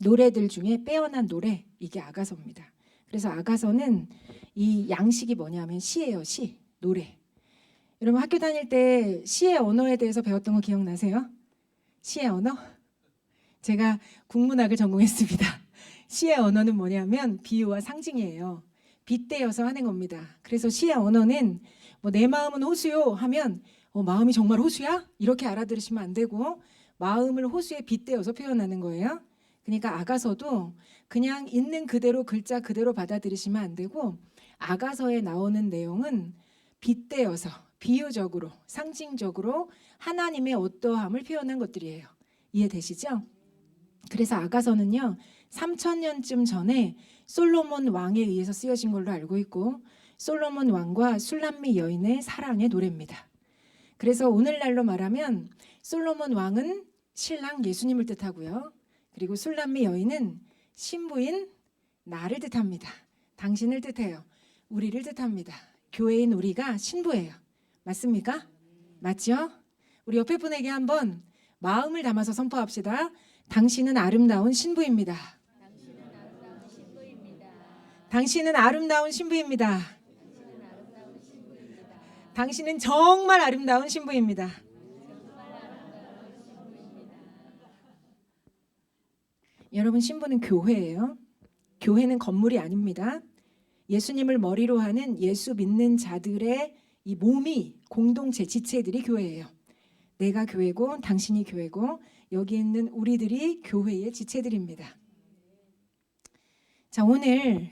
노래들 중에 빼어난 노래, 이게 아가서입니다. 그래서 아가서는 이 양식이 뭐냐면 시예요. 시, 노래. 여러분 학교 다닐 때 시의 언어에 대해서 배웠던 거 기억나세요? 시의 언어? 제가 국문학을 전공했습니다. 시의 언어는 뭐냐면 비유와 상징이에요. 빗대어서 하는 겁니다. 그래서 시의 언어는 뭐 내 마음은 호수요 하면 마음이 정말 호수야? 이렇게 알아들으시면 안 되고 마음을 호수에 빗대어서 표현하는 거예요. 그러니까 아가서도 그냥 있는 그대로 글자 그대로 받아들이시면 안 되고 아가서에 나오는 내용은 빗대어서 비유적으로 상징적으로 하나님의 어떠함을 표현한 것들이에요. 이해되시죠? 그래서 아가서는요 3000년쯤 전에 솔로몬 왕에 의해서 쓰여진 걸로 알고 있고 솔로몬 왕과 술람미 여인의 사랑의 노래입니다. 그래서 오늘날로 말하면 솔로몬 왕은 신랑 예수님을 뜻하고요. 그리고 술람미 여인은 신부인 나를 뜻합니다. 당신을 뜻해요. 우리를 뜻합니다. 교회인 우리가 신부예요. 맞습니까? 맞죠? 우리 옆에 분에게 한번 마음을 담아서 선포합시다. 당신은 아름다운 신부입니다. 당신은 아름다운 신부입니다. 당신은 정말 아름다운 신부입니다. 여러분 신부는 교회예요. 교회는 건물이 아닙니다. 예수님을 머리로 하는 예수 믿는 자들의 이 몸이 공동체 지체들이 교회예요. 내가 교회고 당신이 교회고 여기 있는 우리들이 교회의 지체들입니다. 자, 오늘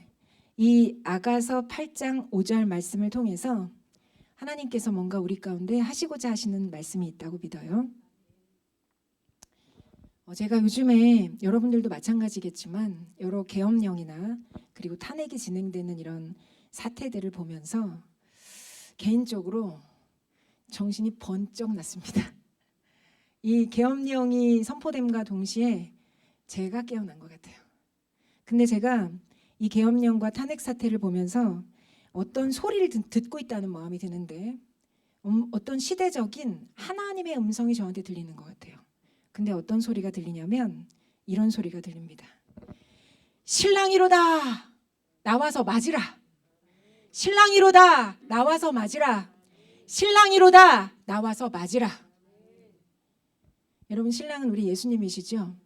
이 아가서 8장 5절 말씀을 통해서 하나님께서 뭔가 우리 가운데 하시고자 하시는 말씀이 있다고 믿어요. 제가 요즘에 여러분들도 마찬가지겠지만 여러 계엄령이나 그리고 탄핵이 진행되는 이런 사태들을 보면서 개인적으로 정신이 번쩍 났습니다. 이 계엄령이 선포됨과 동시에 제가 깨어난 것 같아요. 근데 제가 이 계엄령과 탄핵 사태를 보면서 어떤 소리를 듣고 있다는 마음이 드는데 어떤 시대적인 하나님의 음성이 저한테 들리는 것 같아요. 근데 어떤 소리가 들리냐면 이런 소리가 들립니다. 신랑이로다 나와서 맞으라. 신랑이로다 나와서 맞으라. 신랑이로다 나와서 맞으라. 여러분 신랑은 우리 예수님이시죠?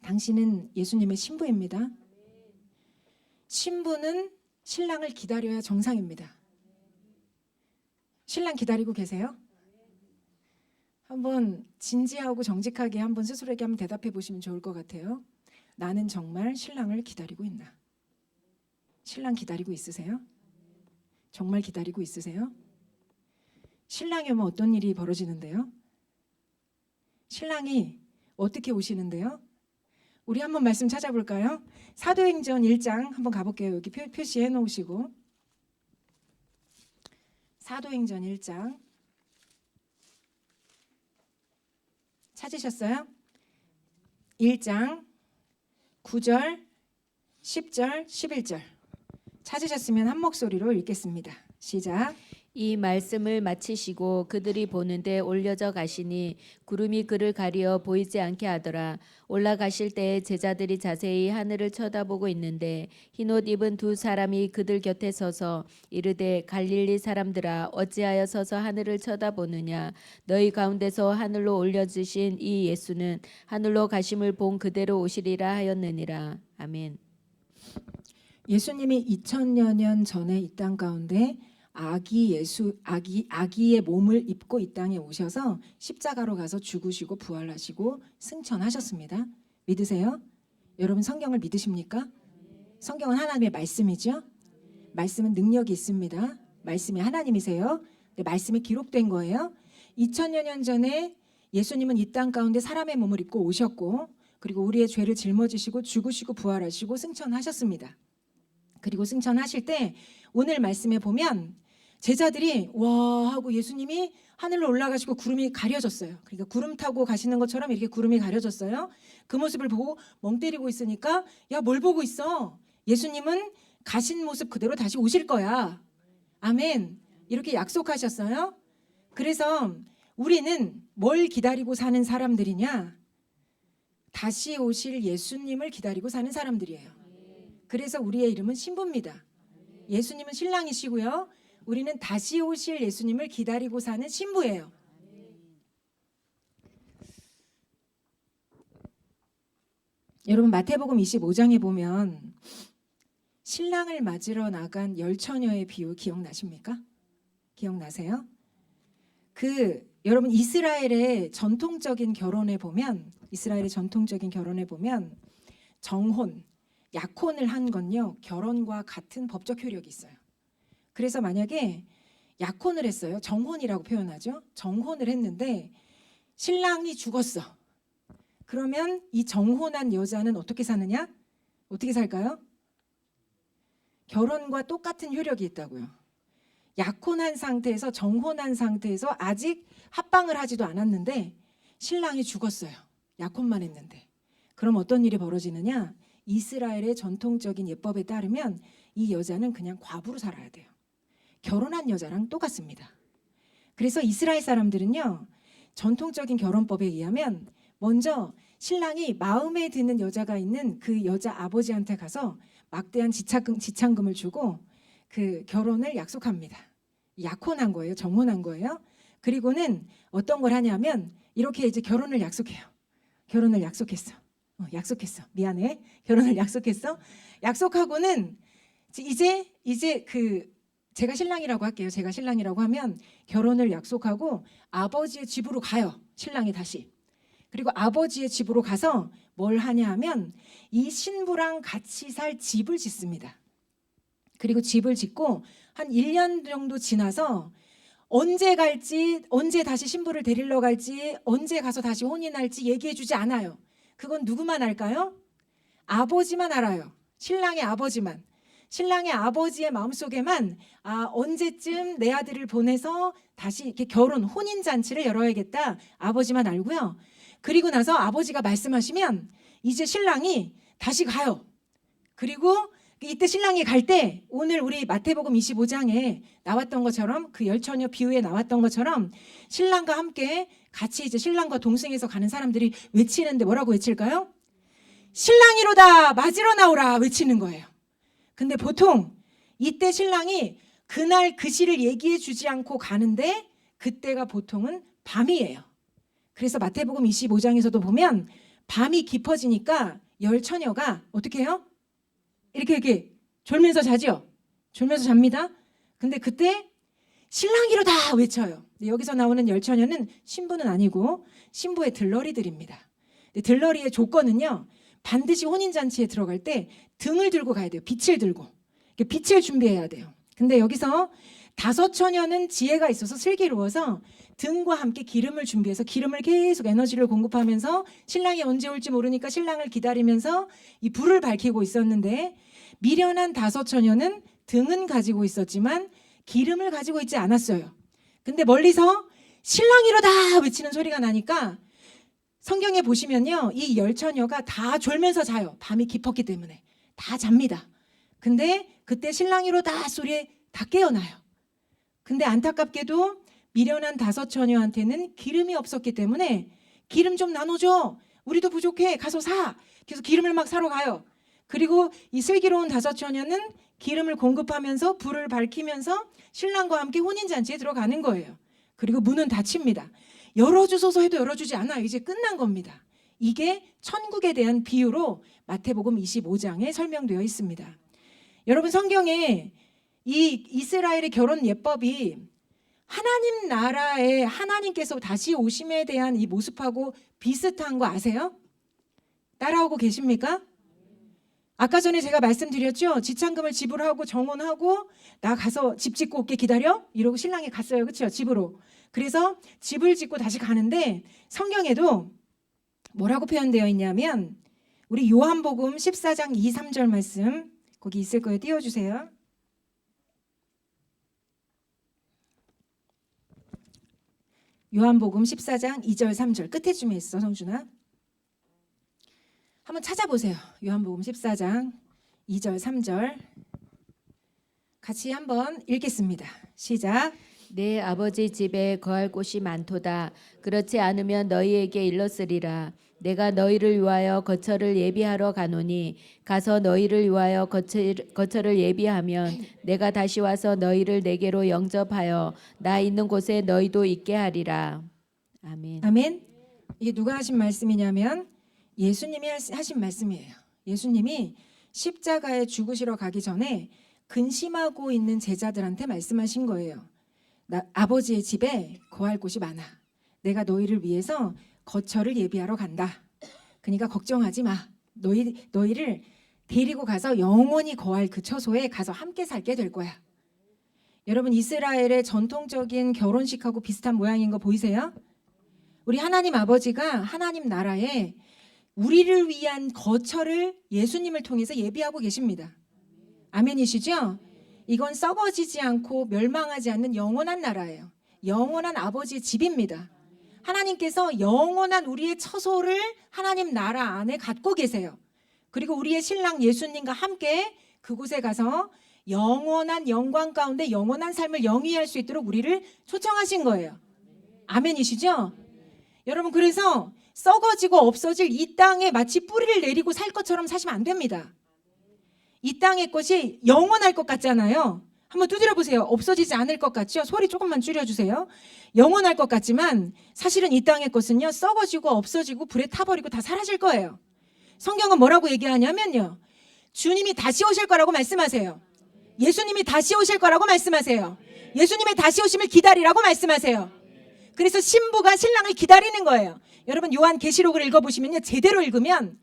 당신은 예수님의 신부입니다. 신부는 신랑을 기다려야 정상입니다. 신랑 기다리고 계세요? 한번 진지하고 정직하게 한번 스스로에게 한번 대답해 보시면 좋을 것 같아요. 나는 정말 신랑을 기다리고 있나? 신랑 기다리고 있으세요? 정말 기다리고 있으세요? 신랑이 오면 어떤 일이 벌어지는데요? 신랑이 어떻게 오시는데요? 우리 한번 말씀 찾아볼까요? 사도행전 1장 한번 가볼게요. 여기 표시해 놓으시고 사도행전 1장 찾으셨어요? 1장 9절 10절 11절 찾으셨으면 한 목소리로 읽겠습니다. 시작. 이 말씀을 마치시고 그들이 보는데 올려져 가시니 구름이 그를 가리어 보이지 않게 하더라. 올라가실 때에 제자들이 자세히 하늘을 쳐다보고 있는데 흰옷 입은 두 사람이 그들 곁에 서서 이르되 갈릴리 사람들아 어찌하여 서서 하늘을 쳐다보느냐. 너희 가운데서 하늘로 올려지신 이 예수는 하늘로 가심을 본 그대로 오시리라 하였느니라. 아멘. 예수님이 2000여 년 전에 이 땅 가운데 아기의 몸을 입고 이 땅에 오셔서 십자가로 가서 죽으시고 부활하시고 승천하셨습니다. 믿으세요? 여러분 성경을 믿으십니까? 성경은 하나님의 말씀이죠. 말씀은 능력이 있습니다. 말씀이 하나님이세요. 네, 말씀이 기록된 거예요. 2000여 년 전에 예수님은 이 땅 가운데 사람의 몸을 입고 오셨고 그리고 우리의 죄를 짊어지시고 죽으시고 부활하시고 승천하셨습니다. 그리고 승천하실 때 오늘 말씀에 보면 제자들이 와 하고 예수님이 하늘로 올라가시고 구름이 가려졌어요. 그러니까 구름 타고 가시는 것처럼 이렇게 구름이 가려졌어요. 그 모습을 보고 멍 때리고 있으니까 야, 뭘 보고 있어? 예수님은 가신 모습 그대로 다시 오실 거야. 아멘. 이렇게 약속하셨어요. 그래서 우리는 뭘 기다리고 사는 사람들이냐? 다시 오실 예수님을 기다리고 사는 사람들이에요. 그래서 우리의 이름은 신부입니다. 예수님은 신랑이시고요. 우리는 다시 오실 예수님을 기다리고 사는 신부예요. 여러분 마태복음 25장에 보면 신랑을 맞으러 나간 열 처녀의 비유 기억나십니까? 기억나세요? 여러분 이스라엘의 전통적인 결혼에 보면 정혼, 약혼을 한 건요 결혼과 같은 법적 효력이 있어요. 그래서 만약에 약혼을 했어요. 정혼이라고 표현하죠. 정혼을 했는데 신랑이 죽었어. 그러면 이 정혼한 여자는 어떻게 사느냐? 어떻게 살까요? 결혼과 똑같은 효력이 있다고요. 약혼한 상태에서 정혼한 상태에서 아직 합방을 하지도 않았는데 신랑이 죽었어요. 약혼만 했는데. 그럼 어떤 일이 벌어지느냐? 이스라엘의 전통적인 예법에 따르면 이 여자는 그냥 과부로 살아야 돼요. 결혼한 여자랑 똑같습니다. 그래서 이스라엘 사람들은요. 전통적인 결혼법에 의하면 먼저 신랑이 마음에 드는 여자가 있는 그 여자 아버지한테 가서 막대한 지참금을 주고 그 결혼을 약속합니다. 약혼한 거예요. 정혼한 거예요. 그리고는 어떤 걸 하냐면 이렇게 이제 결혼을 약속해요. 결혼을 약속했어. 미안해. 결혼을 약속했어. 약속하고는 이제 제가 신랑이라고 할게요. 제가 신랑이라고 하면 결혼을 약속하고 아버지의 집으로 가요. 신랑이 다시. 그리고 아버지의 집으로 가서 뭘 하냐 하면 이 신부랑 같이 살 집을 짓습니다. 그리고 집을 짓고 한 1년 정도 지나서 언제 갈지, 언제 다시 신부를 데리러 갈지, 언제 가서 다시 혼인할지 얘기해 주지 않아요. 그건 누구만 알까요? 아버지만 알아요. 신랑의 아버지만. 신랑의 아버지의 마음속에만 언제쯤 내 아들을 보내서 다시 이렇게 혼인 잔치를 열어야겠다. 아버지만 알고요. 그리고 나서 아버지가 말씀하시면 이제 신랑이 다시 가요. 그리고 이때 신랑이 갈 때 오늘 우리 마태복음 25장에 나왔던 것처럼 그 열처녀 비유에 나왔던 것처럼 신랑과 함께 같이 이제 신랑과 동승해서 가는 사람들이 외치는데 뭐라고 외칠까요? 신랑이로다 맞으러 나오라 외치는 거예요. 근데 보통 이때 신랑이 그날 그 시를 얘기해 주지 않고 가는데 그때가 보통은 밤이에요. 그래서 마태복음 25장에서도 보면 밤이 깊어지니까 열 처녀가 어떻게 해요? 이렇게 졸면서 자죠. 졸면서 잡니다. 근데 그때 신랑이로다 외쳐요. 여기서 나오는 열 처녀는 신부는 아니고 신부의 들러리들입니다. 들러리의 조건은요. 반드시 혼인잔치에 들어갈 때 등을 들고 가야 돼요. 빛을 들고. 빛을 준비해야 돼요. 근데 여기서 다섯 처녀는 지혜가 있어서 슬기로워서 등과 함께 기름을 준비해서 기름을 계속 에너지를 공급하면서 신랑이 언제 올지 모르니까 신랑을 기다리면서 이 불을 밝히고 있었는데 미련한 다섯 처녀는 등은 가지고 있었지만 기름을 가지고 있지 않았어요. 근데 멀리서 신랑이로다 외치는 소리가 나니까 성경에 보시면요. 이 열 처녀가 다 졸면서 자요. 밤이 깊었기 때문에. 다 잡니다. 근데 그때 신랑이로다 소리에 다 깨어나요. 근데 안타깝게도 미련한 다섯 처녀한테는 기름이 없었기 때문에 기름 좀 나눠줘. 우리도 부족해. 가서 사. 그래서 기름을 막 사러 가요. 그리고 이 슬기로운 다섯 처녀는 기름을 공급하면서 불을 밝히면서 신랑과 함께 혼인잔치에 들어가는 거예요. 그리고 문은 닫힙니다. 열어주소서 해도 열어주지 않아요. 이제 끝난 겁니다. 이게 천국에 대한 비유로 마태복음 25장에 설명되어 있습니다. 여러분 성경에 이 이스라엘의 결혼 예법이 하나님 나라에 하나님께서 다시 오심에 대한 이 모습하고 비슷한 거 아세요? 따라오고 계십니까? 아까 전에 제가 말씀드렸죠. 지참금을 지불하고 정혼하고 나 가서 집 짓고 올게 기다려? 이러고 신랑이 갔어요. 그렇죠? 집으로. 그래서 집을 짓고 다시 가는데 성경에도 뭐라고 표현되어 있냐면 우리 요한복음 14장 2, 3절 말씀 거기 있을 거예요. 띄워주세요. 요한복음 14장 2절 3절 끝에쯤에 있어 성준아. 한번 찾아보세요. 요한복음 14장 2절 3절 같이 한번 읽겠습니다. 시작. 내 아버지 집에 거할 곳이 많도다. 그렇지 않으면 너희에게 일렀으리라. 내가 너희를 위하여 거처를 예비하러 가노니 가서 너희를 위하여 거처를 예비하면 내가 다시 와서 너희를 내게로 영접하여 나 있는 곳에 너희도 있게 하리라. 아멘. 아멘. 이게 누가 하신 말씀이냐면 예수님이 하신 말씀이에요. 예수님이 십자가에 죽으시러 가기 전에 근심하고 있는 제자들한테 말씀하신 거예요. 아버지의 집에 거할 곳이 많아. 내가 너희를 위해서 거처를 예비하러 간다. 그러니까 걱정하지 마. 너희를 데리고 가서 영원히 거할 그 처소에 가서 함께 살게 될 거야. 여러분, 이스라엘의 전통적인 결혼식하고 비슷한 모양인 거 보이세요? 우리 하나님 아버지가 하나님 나라에 우리를 위한 거처를 예수님을 통해서 예비하고 계십니다. 아멘이시죠? 이건 썩어지지 않고 멸망하지 않는 영원한 나라예요. 영원한 아버지의 집입니다. 하나님께서 영원한 우리의 처소를 하나님 나라 안에 갖고 계세요. 그리고 우리의 신랑 예수님과 함께 그곳에 가서 영원한 영광 가운데 영원한 삶을 영위할 수 있도록 우리를 초청하신 거예요. 아멘이시죠? 여러분, 그래서 썩어지고 없어질 이 땅에 마치 뿌리를 내리고 살 것처럼 사시면 안 됩니다. 이 땅의 것이 영원할 것 같잖아요. 한번 두드려 보세요. 없어지지 않을 것 같죠? 소리 조금만 줄여주세요. 영원할 것 같지만 사실은 이 땅의 것은요, 썩어지고 없어지고 불에 타버리고 다 사라질 거예요. 성경은 뭐라고 얘기하냐면요, 주님이 다시 오실 거라고 말씀하세요. 예수님이 다시 오실 거라고 말씀하세요. 예수님의 다시 오심을 기다리라고 말씀하세요. 그래서 신부가 신랑을 기다리는 거예요. 여러분, 요한계시록을 읽어보시면요, 제대로 읽으면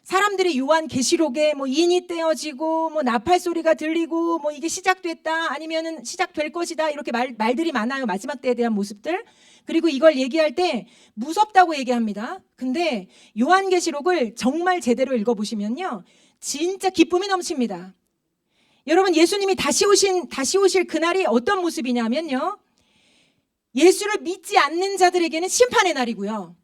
사람들이 요한계시록에 뭐 인이 떼어지고 뭐 나팔 소리가 들리고 뭐 이게 시작됐다 아니면은 시작될 것이다 이렇게 말들이 많아요. 마지막 때에 대한 모습들. 그리고 이걸 얘기할 때 무섭다고 얘기합니다. 근데 요한계시록을 정말 제대로 읽어보시면요, 진짜 기쁨이 넘칩니다. 여러분, 예수님이 다시 오실 그날이 어떤 모습이냐면요, 예수를 믿지 않는 자들에게는 심판의 날이고요,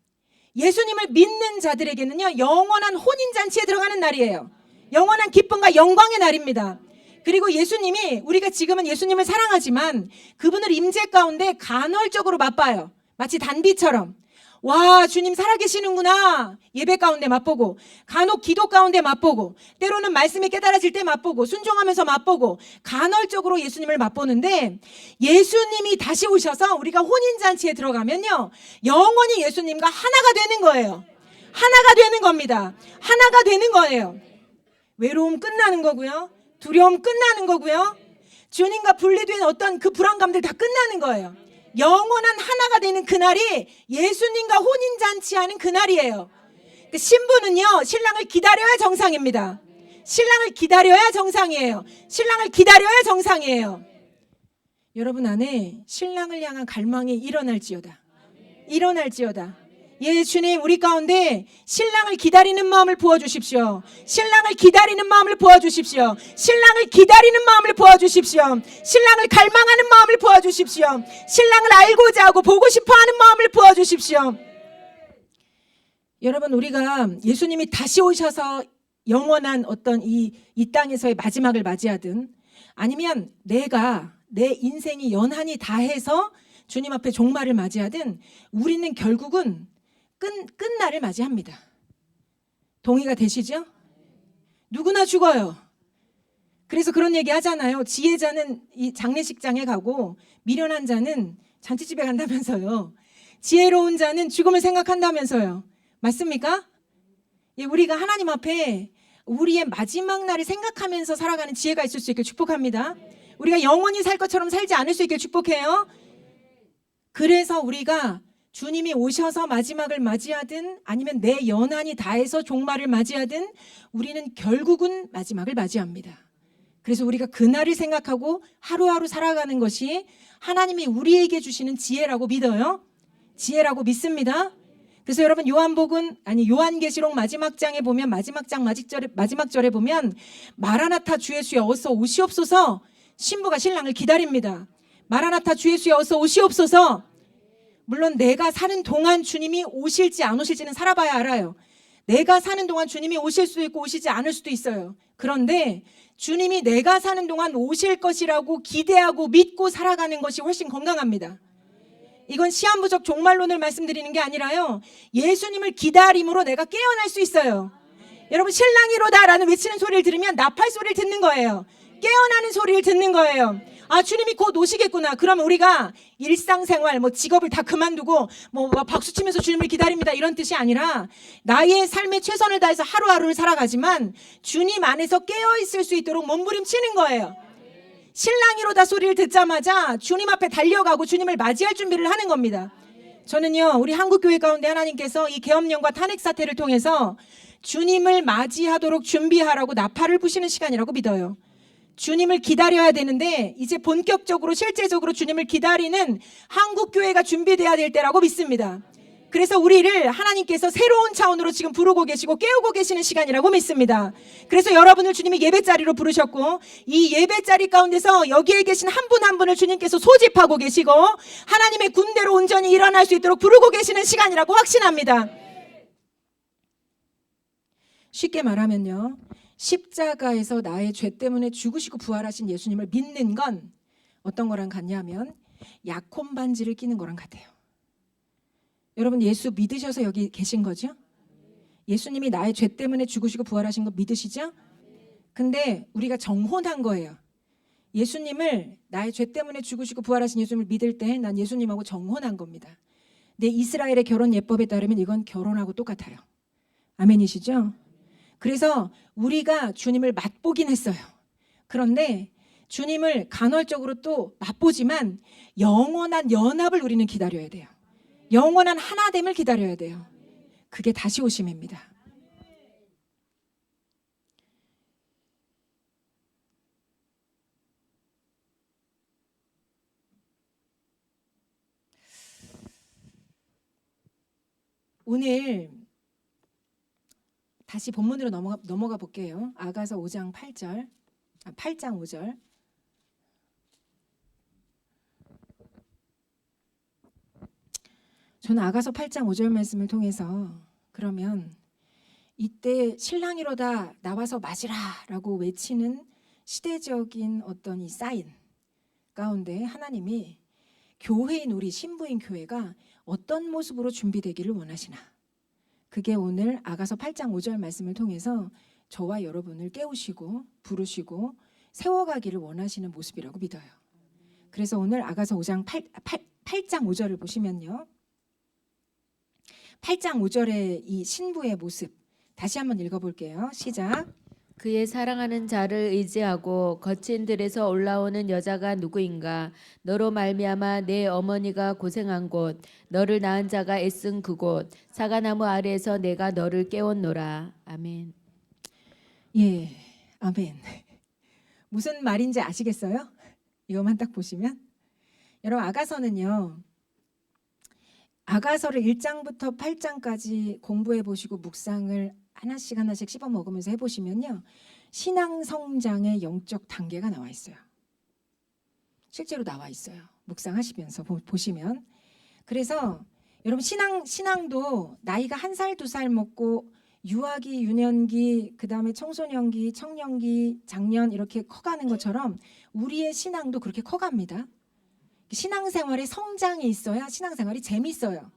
예수님을 믿는 자들에게는요, 영원한 혼인잔치에 들어가는 날이에요. 영원한 기쁨과 영광의 날입니다. 그리고 예수님이, 우리가 지금은 예수님을 사랑하지만 그분을 임재 가운데 간헐적으로 맛봐요. 마치 단비처럼. 와, 주님 살아계시는구나. 예배 가운데 맛보고, 간혹 기도 가운데 맛보고, 때로는 말씀이 깨달아질 때 맛보고, 순종하면서 맛보고, 간헐적으로 예수님을 맛보는데, 예수님이 다시 오셔서 우리가 혼인잔치에 들어가면요, 영원히 예수님과 하나가 되는 거예요. 하나가 되는 겁니다. 하나가 되는 거예요. 외로움 끝나는 거고요, 두려움 끝나는 거고요, 주님과 분리된 어떤 그 불안감들 다 끝나는 거예요. 영원한 하나가 되는 그날이 예수님과 혼인잔치하는 그날이에요. 신부는요, 신랑을 기다려야 정상입니다. 신랑을 기다려야 정상이에요. 신랑을 기다려야 정상이에요. 여러분 안에 신랑을 향한 갈망이 일어날지어다. 일어날지어다. 예, 주님, 우리 가운데 신랑을 기다리는 마음을 부어주십시오. 신랑을 기다리는 마음을 부어주십시오. 신랑을 기다리는 마음을 부어주십시오. 신랑을 갈망하는 마음을 부어주십시오. 신랑을 알고자 하고 보고 싶어하는 마음을 부어주십시오. 여러분, 우리가 예수님이 다시 오셔서 영원한 어떤 이 땅에서의 마지막을 맞이하든, 아니면 내가 내 인생이 연한이 다해서 주님 앞에 종말을 맞이하든, 우리는 결국은 끝날을 맞이합니다. 동의가 되시죠? 누구나 죽어요. 그래서 그런 얘기 하잖아요. 지혜자는 이 장례식장에 가고 미련한 자는 잔치집에 간다면서요. 지혜로운 자는 죽음을 생각한다면서요. 맞습니까? 예, 우리가 하나님 앞에 우리의 마지막 날을 생각하면서 살아가는 지혜가 있을 수 있게 축복합니다. 우리가 영원히 살 것처럼 살지 않을 수 있게 축복해요. 그래서 우리가 주님이 오셔서 마지막을 맞이하든 아니면 내 연한이 다해서 종말을 맞이하든 우리는 결국은 마지막을 맞이합니다. 그래서 우리가 그날을 생각하고 하루하루 살아가는 것이 하나님이 우리에게 주시는 지혜라고 믿어요. 지혜라고 믿습니다. 그래서 여러분, 요한계시록 마지막 장에 보면, 마지막 절에 보면 마라나타 주 예수여 어서 오시옵소서, 신부가 신랑을 기다립니다. 마라나타 주 예수여 어서 오시옵소서. 물론 내가 사는 동안 주님이 오실지 안 오실지는 살아봐야 알아요. 내가 사는 동안 주님이 오실 수도 있고 오시지 않을 수도 있어요. 그런데 주님이 내가 사는 동안 오실 것이라고 기대하고 믿고 살아가는 것이 훨씬 건강합니다. 이건 시한부적 종말론을 말씀드리는 게 아니라요, 예수님을 기다림으로 내가 깨어날 수 있어요. 여러분, 신랑이로다라는 외치는 소리를 들으면 나팔 소리를 듣는 거예요. 깨어나는 소리를 듣는 거예요. 아, 주님이 곧 오시겠구나. 그러면 우리가 일상생활, 직업을 다 그만두고 박수치면서 주님을 기다립니다, 이런 뜻이 아니라 나의 삶에 최선을 다해서 하루하루를 살아가지만 주님 안에서 깨어있을 수 있도록 몸부림치는 거예요. 신랑이로다 소리를 듣자마자 주님 앞에 달려가고 주님을 맞이할 준비를 하는 겁니다. 저는요, 우리 한국교회 가운데 하나님께서 이 계엄령과 탄핵 사태를 통해서 주님을 맞이하도록 준비하라고 나팔을 부시는 시간이라고 믿어요. 주님을 기다려야 되는데 이제 본격적으로 실제적으로 주님을 기다리는 한국교회가 준비돼야 될 때라고 믿습니다. 그래서 우리를 하나님께서 새로운 차원으로 지금 부르고 계시고 깨우고 계시는 시간이라고 믿습니다. 그래서 여러분을 주님이 예배자리로 부르셨고 이 예배자리 가운데서 여기에 계신 한 분 한 분을 주님께서 소집하고 계시고 하나님의 군대로 온전히 일어날 수 있도록 부르고 계시는 시간이라고 확신합니다. 쉽게 말하면요, 십자가에서 나의 죄 때문에 죽으시고 부활하신 예수님을 믿는 건 어떤 거랑 같냐면 약혼 반지를 끼는 거랑 같아요. 여러분, 예수 믿으셔서 여기 계신 거죠? 예수님이 나의 죄 때문에 죽으시고 부활하신 거 믿으시죠? 근데 우리가 정혼한 거예요. 예수님을, 나의 죄 때문에 죽으시고 부활하신 예수님을 믿을 때 난 예수님하고 정혼한 겁니다. 근데 이스라엘의 결혼 예법에 따르면 이건 결혼하고 똑같아요. 아멘이시죠? 그래서 우리가 주님을 맛보긴 했어요. 그런데 주님을 간헐적으로 또 맛보지만 영원한 연합을 우리는 기다려야 돼요. 영원한 하나됨을 기다려야 돼요. 그게 다시 오심입니다. 오늘 다시 본문으로 넘어가 볼게요. 아가서 5장 8절, 8장 5절. 저는 아가서 8장 5절 말씀을 통해서 그러면 이때 신랑이로다 나와서 맞으라라고 외치는 시대적인 어떤 이 사인 가운데 하나님이 교회인 우리 신부인 교회가 어떤 모습으로 준비되기를 원하시나, 그게 오늘 아가서 8장 5절 말씀을 통해서 저와 여러분을 깨우시고 부르시고 세워가기를 원하시는 모습이라고 믿어요. 그래서 오늘 아가서 8장 5절을 보시면요, 8장 5절의 이 신부의 모습 다시 한번 읽어볼게요. 시작. 그의 사랑하는 자를 의지하고 거친 들에서 올라오는 여자가 누구인가? 너로 말미암아 내 어머니가 고생한 곳, 너를 낳은 자가 애쓴 그곳, 사과나무 아래에서 내가 너를 깨웠노라. 아멘. 예, 아멘. 무슨 말인지 아시겠어요? 이것만 딱 보시면 여러분, 아가서는요, 아가서를 1장부터 8장까지 공부해 보시고 묵상을 하나씩 하나씩 씹어 먹으면서 해보시면요, 신앙 성장의 영적 단계가 나와 있어요. 실제로 나와 있어요. 묵상하시면서 보시면. 그래서 여러분, 신앙도 나이가 1살, 2살 먹고 유아기, 유년기, 그 다음에 청소년기, 청년기, 장년 이렇게 커가는 것처럼 우리의 신앙도 그렇게 커갑니다. 신앙생활에 성장이 있어야 신앙생활이 재밌어요.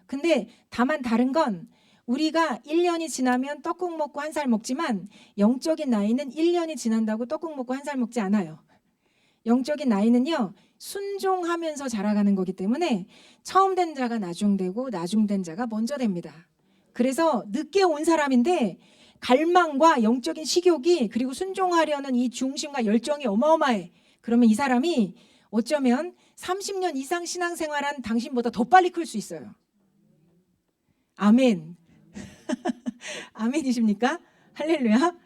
근데 다만 다른 건 우리가 1년이 지나면 떡국 먹고 1살 먹지만 영적인 나이는 1년이 지난다고 떡국 먹고 1살 먹지 않아요. 영적인 나이는요, 순종하면서 자라가는 거기 때문에 처음 된 자가 나중되고 나중된 자가 먼저 됩니다. 그래서 늦게 온 사람인데 갈망과 영적인 식욕이, 그리고 순종하려는 이 중심과 열정이 어마어마해. 그러면 이 사람이 어쩌면 30년 이상 신앙생활한 당신보다 더 빨리 클 수 있어요. 아멘. 아멘이십니까? 할렐루야.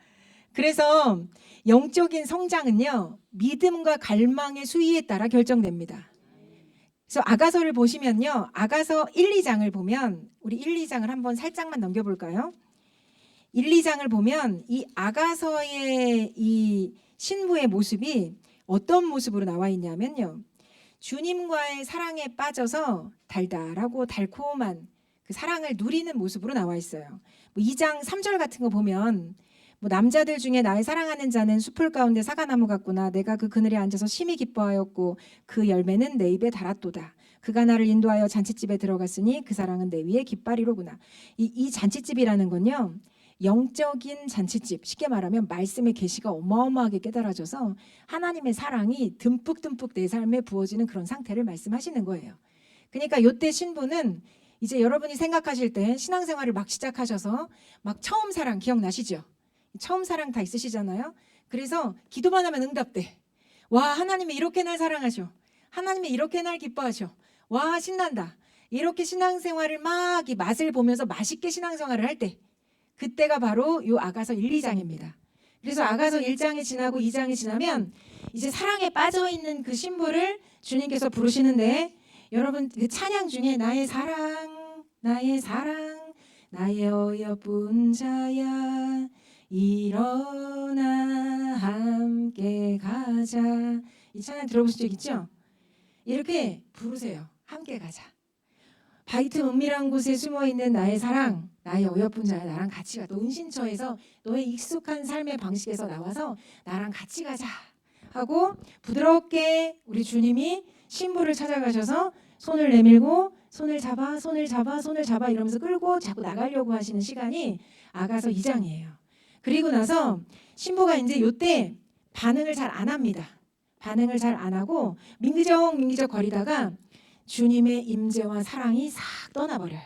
그래서 영적인 성장은요, 믿음과 갈망의 수위에 따라 결정됩니다. 그래서 아가서를 보시면요, 아가서 1, 2장을 보면, 우리 1, 2장을 한번 살짝만 넘겨볼까요? 1, 2장을 보면 이 아가서의 이 신부의 모습이 어떤 모습으로 나와 있냐면요, 주님과의 사랑에 빠져서 달달하고 달콤한 그 사랑을 누리는 모습으로 나와 있어요. 뭐 2장 3절 같은 거 보면 뭐 남자들 중에 나의 사랑하는 자는 수풀 가운데 사과나무 같구나. 내가 그 그늘에 앉아서 심히 기뻐하였고 그 열매는 내 입에 달았도다. 그가 나를 인도하여 잔치집에 들어갔으니 그 사랑은 내 위에 깃발이로구나. 이 잔치집이라는 건요, 영적인 잔치집, 쉽게 말하면 말씀의 계시가 어마어마하게 깨달아져서 하나님의 사랑이 듬뿍듬뿍 내 삶에 부어지는 그런 상태를 말씀하시는 거예요. 그러니까 요때 신부는 이제 여러분이 생각하실 때 신앙생활을 막 시작하셔서 막 처음 사랑 기억나시죠? 처음 사랑 다 있으시잖아요. 그래서 기도만 하면 응답돼. 와, 하나님이 이렇게 날 사랑하셔. 하나님이 이렇게 날 기뻐하셔. 와, 신난다. 이렇게 신앙생활을 막 이 맛을 보면서 맛있게 신앙생활을 할 때, 그때가 바로 요 아가서 1, 2장입니다. 그래서 아가서 1장이 지나고 2장이 지나면 이제 사랑에 빠져 있는 그 신부를 주님께서 부르시는데, 여러분 그 찬양 중에 나의 사랑, 나의 사랑, 나의 어여쁜 자야, 일어나 함께 가자. 이 찬양 들어보신 적 있죠? 이렇게 부르세요. 함께 가자. 바위 틈 은밀한 곳에 숨어있는 나의 사랑, 나의 어여쁜 자야, 나랑 같이 가. 너 은신처에서 너의 익숙한 삶의 방식에서 나와서 나랑 같이 가자 하고 부드럽게 우리 주님이 신부를 찾아가셔서 손을 내밀고 손을 잡아 손을 잡아 손을 잡아 이러면서 끌고 자꾸 나가려고 하시는 시간이 아가서 2장이에요. 그리고 나서 신부가 이제 요때 반응을 잘 안 합니다. 반응을 잘 안 하고 민기적 거리다가 주님의 임재와 사랑이 싹 떠나버려요.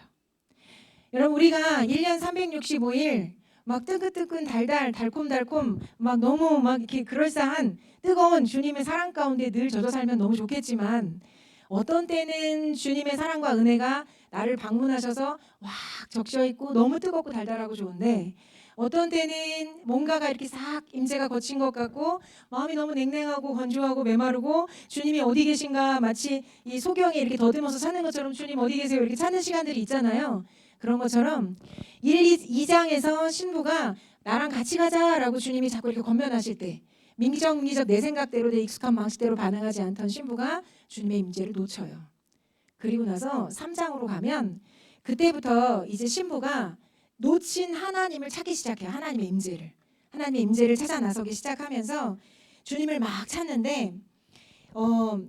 여러분 우리가 1년 365일 막 뜨끈뜨끈 달콤달콤 막 너무 막 이렇게 그럴싸한 뜨거운 주님의 사랑 가운데 늘 젖어 살면 너무 좋겠지만, 어떤 때는 주님의 사랑과 은혜가 나를 방문하셔서 확 적셔 있고 너무 뜨겁고 달달하고 좋은데, 어떤 때는 뭔가가 이렇게 싹 임재가 거친 것 같고 마음이 너무 냉랭하고 건조하고 메마르고 주님이 어디 계신가 마치 이 소경이 이렇게 더듬어서 찾는 것처럼 주님 어디 계세요 이렇게 찾는 시간들이 있잖아요. 그런 것처럼 2장에서 신부가 나랑 같이 가자라고 주님이 자꾸 이렇게 권면하실 때 민기적 내 생각대로 내 익숙한 방식대로 반응하지 않던 신부가 주님의 임재를 놓쳐요. 그리고 나서 3장으로 가면 그때부터 이제 신부가 놓친 하나님을 찾기 시작해요. 하나님의 임재를 찾아 나서기 시작하면서 주님을 막 찾는데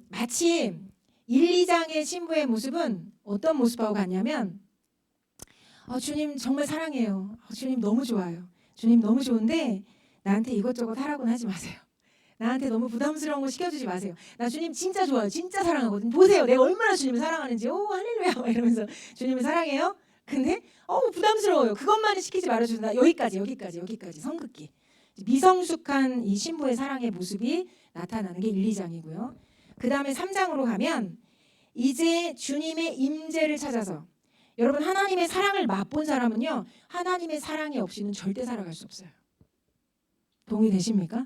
마치 1, 2장의 신부의 모습은 어떤 모습하고 같냐면 주님 정말 사랑해요. 주님 너무 좋아요. 주님 너무 좋은데 나한테 이것저것 하라고는 하지 마세요. 나한테 너무 부담스러운 거 시켜주지 마세요. 나 주님 진짜 좋아요. 진짜 사랑하거든요. 보세요. 내가 얼마나 주님을 사랑하는지. 오 할렐루야 이러면서 주님을 사랑해요. 근데 부담스러워요. 그것만은 시키지 말아주나. 여기까지 성급기. 미성숙한 이 신부의 사랑의 모습이 나타나는 게 1, 2장이고요. 그 다음에 3장으로 가면 이제 주님의 임재를 찾아서, 여러분 하나님의 사랑을 맛본 사람은요 하나님의 사랑이 없이는 절대 살아갈 수 없어요. 동의되십니까?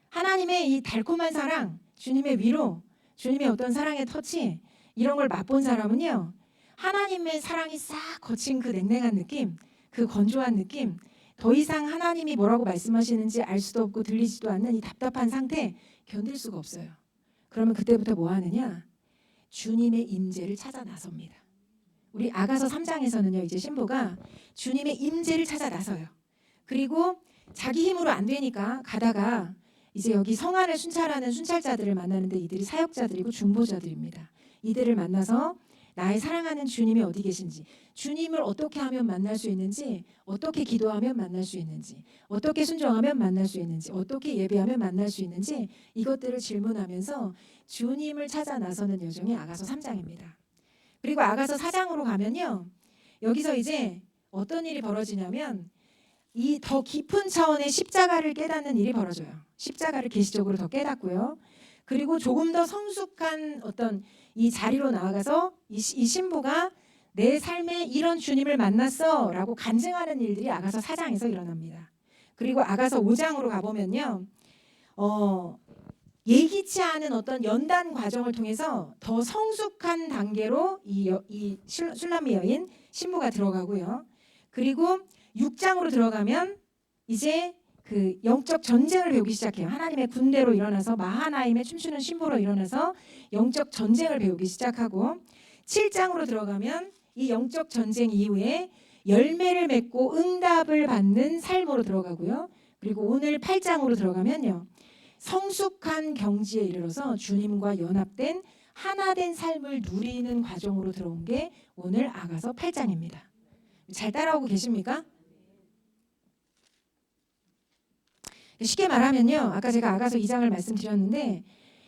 하나님의 이 달콤한 사랑, 주님의 위로, 주님의 어떤 사랑의 터치 이런 걸 맛본 사람은요 하나님의 사랑이 싹 거친 그 냉랭한 느낌, 그 건조한 느낌, 더 이상 하나님이 뭐라고 말씀하시는지 알 수도 없고 들리지도 않는 이 답답한 상태 견딜 수가 없어요. 그러면 그때부터 뭐 하느냐? 주님의 임재를 찾아 나섭니다. 우리 아가서 3장에서는요 이제 신부가 주님의 임재를 찾아 나서요. 그리고 자기 힘으로 안 되니까 가다가 이제 여기 성 안을 순찰하는 순찰자들을 만나는데 이들이 사역자들이고 중보자들입니다. 이들을 만나서 나의 사랑하는 주님이 어디 계신지, 주님을 어떻게 하면 만날 수 있는지, 어떻게 기도하면 만날 수 있는지, 어떻게 순종하면 만날 수 있는지, 어떻게 예배하면 만날 수 있는지 이것들을 질문하면서 주님을 찾아 나서는 여정이 아가서 3장입니다. 그리고 아가서 4장으로 가면요 여기서 이제 어떤 일이 벌어지냐면 이 더 깊은 차원의 십자가를 깨닫는 일이 벌어져요. 십자가를 계시적으로 더 깨닫고요. 그리고 조금 더 성숙한 어떤 이 자리로 나아가서 이 신부가 내 삶에 이런 주님을 만났어 라고 간증하는 일들이 아가서 4장에서 일어납니다. 그리고 아가서 5장으로 가보면요 예기치 않은 어떤 연단 과정을 통해서 더 성숙한 단계로 이 슐라미 여인 신부가 들어가고요. 그리고 6장으로 들어가면 이제 그 영적 전쟁을 배우기 시작해요. 하나님의 군대로 일어나서 마하나임의 춤추는 신부로 일어나서 영적 전쟁을 배우기 시작하고, 7장으로 들어가면 이 영적 전쟁 이후에 열매를 맺고 응답을 받는 삶으로 들어가고요. 그리고 오늘 8장으로 들어가면요. 성숙한 경지에 이르러서 주님과 연합된 하나된 삶을 누리는 과정으로 들어온 게 오늘 아가서 8장입니다. 잘 따라오고 계십니까? 쉽게 말하면요. 아까 제가 아가서 2장을 말씀드렸는데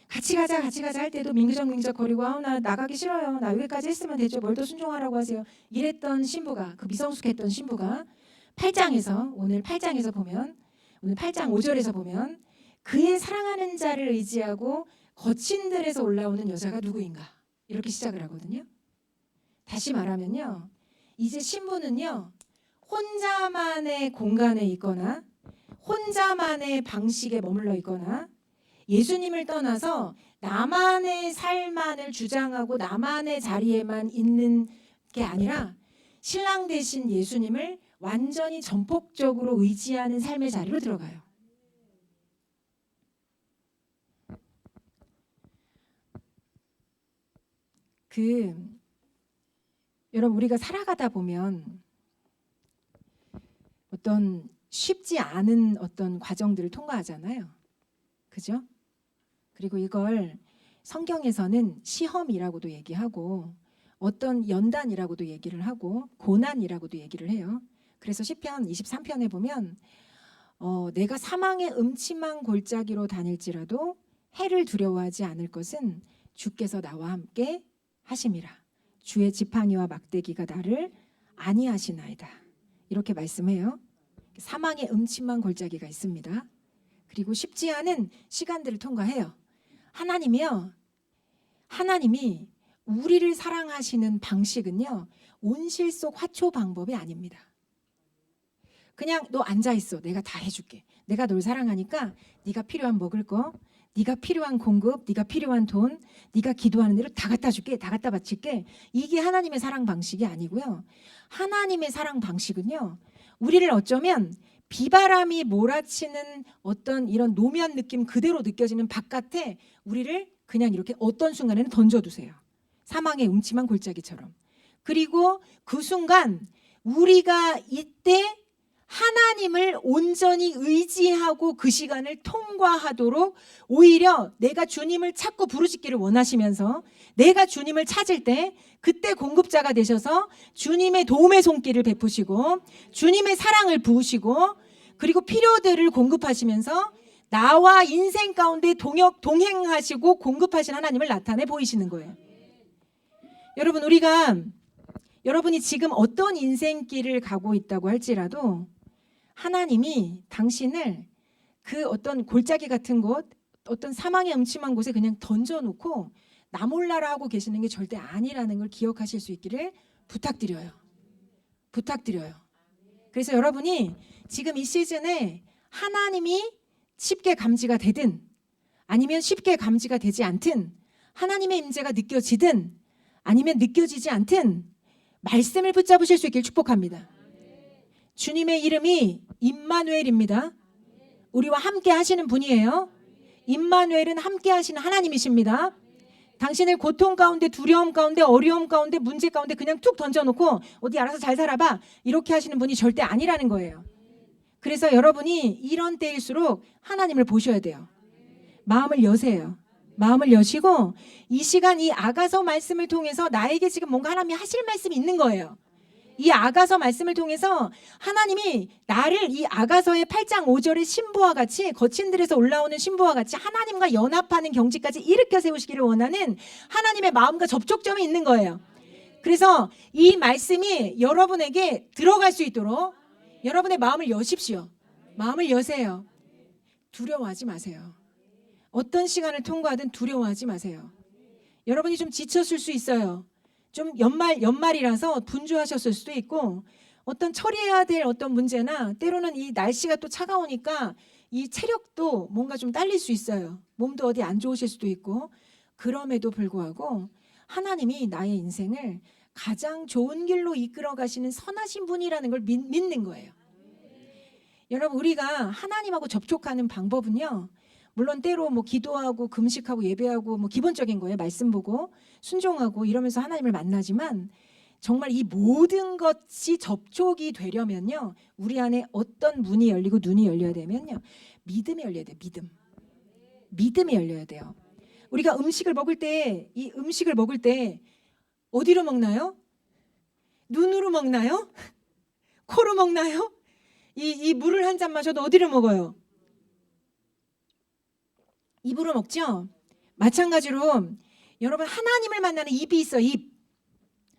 같이 가자 할 때도 민그적 거리고 나 나가기 싫어요. 나 여기까지 했으면 되죠. 뭘 더 순종하라고 하세요. 이랬던 신부가, 그 미성숙했던 신부가 8장에서 오늘 8장에서 보면 오늘 8장 5절에서 보면 그의 사랑하는 자를 의지하고 거친 들에서 올라오는 여자가 누구인가 이렇게 시작을 하거든요. 다시 말하면요. 이제 신부는요. 혼자만의 공간에 있거나 혼자만의 방식에 머물러 있거나 예수님을 떠나서 나만의 삶만을 주장하고 나만의 자리에만 있는 게 아니라 신랑 되신 예수님을 완전히 전폭적으로 의지하는 삶의 자리로 들어가요. 여러분 우리가 살아가다 보면 어떤 쉽지 않은 어떤 과정들을 통과하잖아요. 그죠? 그리고 이걸 성경에서는 시험이라고도 얘기하고 어떤 연단이라고도 얘기를 하고 고난이라고도 얘기를 해요. 그래서 시편 23편에 보면 내가 사망의 음침한 골짜기로 다닐지라도 해를 두려워하지 않을 것은 주께서 나와 함께 하심이라. 주의 지팡이와 막대기가 나를 안위하시나이다. 이렇게 말씀해요. 사망의 음침한 골짜기가 있습니다. 그리고 쉽지 않은 시간들을 통과해요. 하나님이 우리를 사랑하시는 방식은요. 온실 속 화초 방법이 아닙니다. 그냥 너 앉아 있어. 내가 다 해줄게. 내가 널 사랑하니까 네가 필요한 먹을 거, 네가 필요한 공급, 네가 필요한 돈, 네가 기도하는 대로 다 갖다 줄게. 다 갖다 바칠게. 이게 하나님의 사랑 방식이 아니고요. 하나님의 사랑 방식은요. 우리를 어쩌면 비바람이 몰아치는 어떤 이런 노면 느낌 그대로 느껴지는 바깥에 우리를 그냥 이렇게 어떤 순간에는 던져두세요. 사망의 음침한 골짜기처럼. 그리고 그 순간 우리가 이때 하나님을 온전히 의지하고 그 시간을 통과하도록 오히려 내가 주님을 찾고 부르짖기를 원하시면서 내가 주님을 찾을 때 그때 공급자가 되셔서 주님의 도움의 손길을 베푸시고 주님의 사랑을 부으시고 그리고 필요들을 공급하시면서 나와 인생 가운데 동행하시고 공급하신 하나님을 나타내 보이시는 거예요. 여러분이 지금 어떤 인생길을 가고 있다고 할지라도 하나님이 당신을 그 어떤 골짜기 같은 곳, 어떤 사망의 음침한 곳에 그냥 던져놓고 나 몰라라 하고 계시는 게 절대 아니라는 걸 기억하실 수 있기를 부탁드려요. 그래서 여러분이 지금 이 시즌에 하나님이 쉽게 감지가 되든 아니면 쉽게 감지가 되지 않든 하나님의 임재가 느껴지든 아니면 느껴지지 않든 말씀을 붙잡으실 수 있길 축복합니다. 주님의 이름이 임마누엘입니다. 우리와 함께 하시는 분이에요. 임마누엘은 함께 하시는 하나님이십니다. 당신을 고통 가운데, 두려움 가운데, 어려움 가운데, 문제 가운데 그냥 툭 던져놓고 어디 알아서 잘 살아봐 이렇게 하시는 분이 절대 아니라는 거예요. 그래서 여러분이 이런 때일수록 하나님을 보셔야 돼요. 마음을 여세요. 마음을 여시고 이 시간 이 아가서 말씀을 통해서 나에게 지금 뭔가 하나님이 하실 말씀이 있는 거예요. 이 아가서 말씀을 통해서 하나님이 나를 이 아가서의 8장 5절의 신부와 같이 거친 들에서 올라오는 신부와 같이 하나님과 연합하는 경지까지 일으켜 세우시기를 원하는 하나님의 마음과 접촉점이 있는 거예요. 그래서 이 말씀이 여러분에게 들어갈 수 있도록 여러분의 마음을 여십시오. 마음을 여세요. 두려워하지 마세요. 어떤 시간을 통과하든 두려워하지 마세요. 여러분이 좀 지쳤을 수 있어요. 좀 연말이라서 분주하셨을 수도 있고 어떤 처리해야 될 어떤 문제나 때로는 이 날씨가 또 차가우니까 이 체력도 뭔가 좀 딸릴 수 있어요. 몸도 어디 안 좋으실 수도 있고 그럼에도 불구하고 하나님이 나의 인생을 가장 좋은 길로 이끌어 가시는 선하신 분이라는 걸 믿는 거예요. 여러분 우리가 하나님하고 접촉하는 방법은요. 물론 때로 뭐 기도하고 금식하고 예배하고 뭐 기본적인 거예요. 말씀 보고 순종하고 이러면서 하나님을 만나지만 정말 이 모든 것이 접촉이 되려면요, 우리 안에 어떤 문이 열리고 눈이 열려야 되면요, 믿음이 열려야 돼요. 믿음이 열려야 돼요. 우리가 음식을 먹을 때, 이 음식을 먹을 때 어디로 먹나요? 눈으로 먹나요? 코로 먹나요? 이 물을 한 잔 마셔도 어디로 먹어요? 입으로 먹죠? 마찬가지로 여러분, 하나님을 만나는 입이 있어. 입.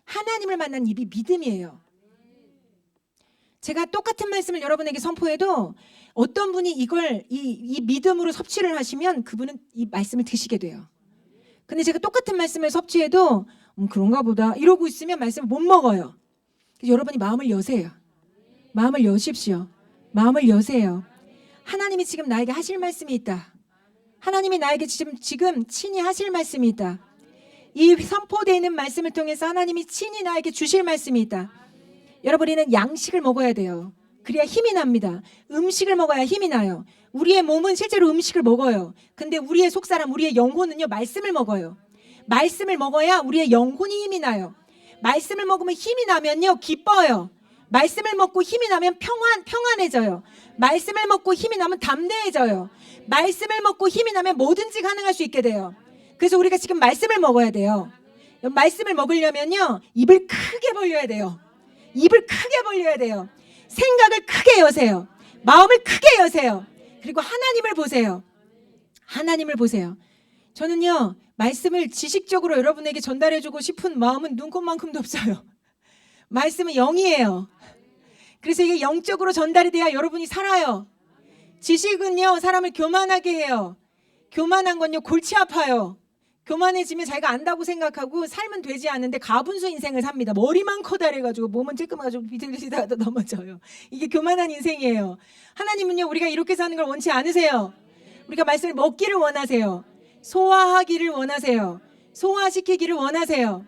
하나님을 만나는 입이 믿음이에요. 제가 똑같은 말씀을 여러분에게 선포해도 어떤 분이 이걸 이 믿음으로 섭취를 하시면 그분은 이 말씀을 드시게 돼요. 근데 제가 똑같은 말씀을 섭취해도 그런가 보다 이러고 있으면 말씀을 못 먹어요. 그래서 여러분이 마음을 여세요. 마음을 여십시오. 마음을 여세요. 하나님이 지금 나에게 하실 말씀이 있다. 하나님이 나에게 지금 친히 하실 말씀이 있다. 이 선포되는 말씀을 통해서 하나님이 친히 나에게 주실 말씀이 있다. 여러분, 우리는 양식을 먹어야 돼요. 그래야 힘이 납니다. 음식을 먹어야 힘이 나요. 우리의 몸은 실제로 음식을 먹어요. 근데 우리의 속사람, 우리의 영혼은요, 말씀을 먹어요. 말씀을 먹어야 우리의 영혼이 힘이 나요. 말씀을 먹으면 힘이 나면요, 기뻐요. 말씀을 먹고 힘이 나면 평안해져요. 말씀을 먹고 힘이 나면 담대해져요. 말씀을 먹고 힘이 나면 뭐든지 가능할 수 있게 돼요. 그래서 우리가 지금 말씀을 먹어야 돼요. 말씀을 먹으려면요, 입을 크게 벌려야 돼요. 입을 크게 벌려야 돼요. 생각을 크게 여세요. 마음을 크게 여세요. 그리고 하나님을 보세요. 하나님을 보세요. 저는요, 말씀을 지식적으로 여러분에게 전달해주고 싶은 마음은 눈꼽만큼도 없어요. 말씀은 영이에요. 그래서 이게 영적으로 전달이 돼야 여러분이 살아요. 지식은요, 사람을 교만하게 해요. 교만한 건요, 골치 아파요. 교만해지면 자기가 안다고 생각하고 삶은 되지 않는데 가분수 인생을 삽니다. 머리만 커다래가지고 몸은 쬐끔해가지고 비틀비틀하다 넘어져요. 이게 교만한 인생이에요. 하나님은요, 우리가 이렇게 사는 걸 원치 않으세요. 우리가 말씀을 먹기를 원하세요. 소화하기를 원하세요. 소화시키기를 원하세요.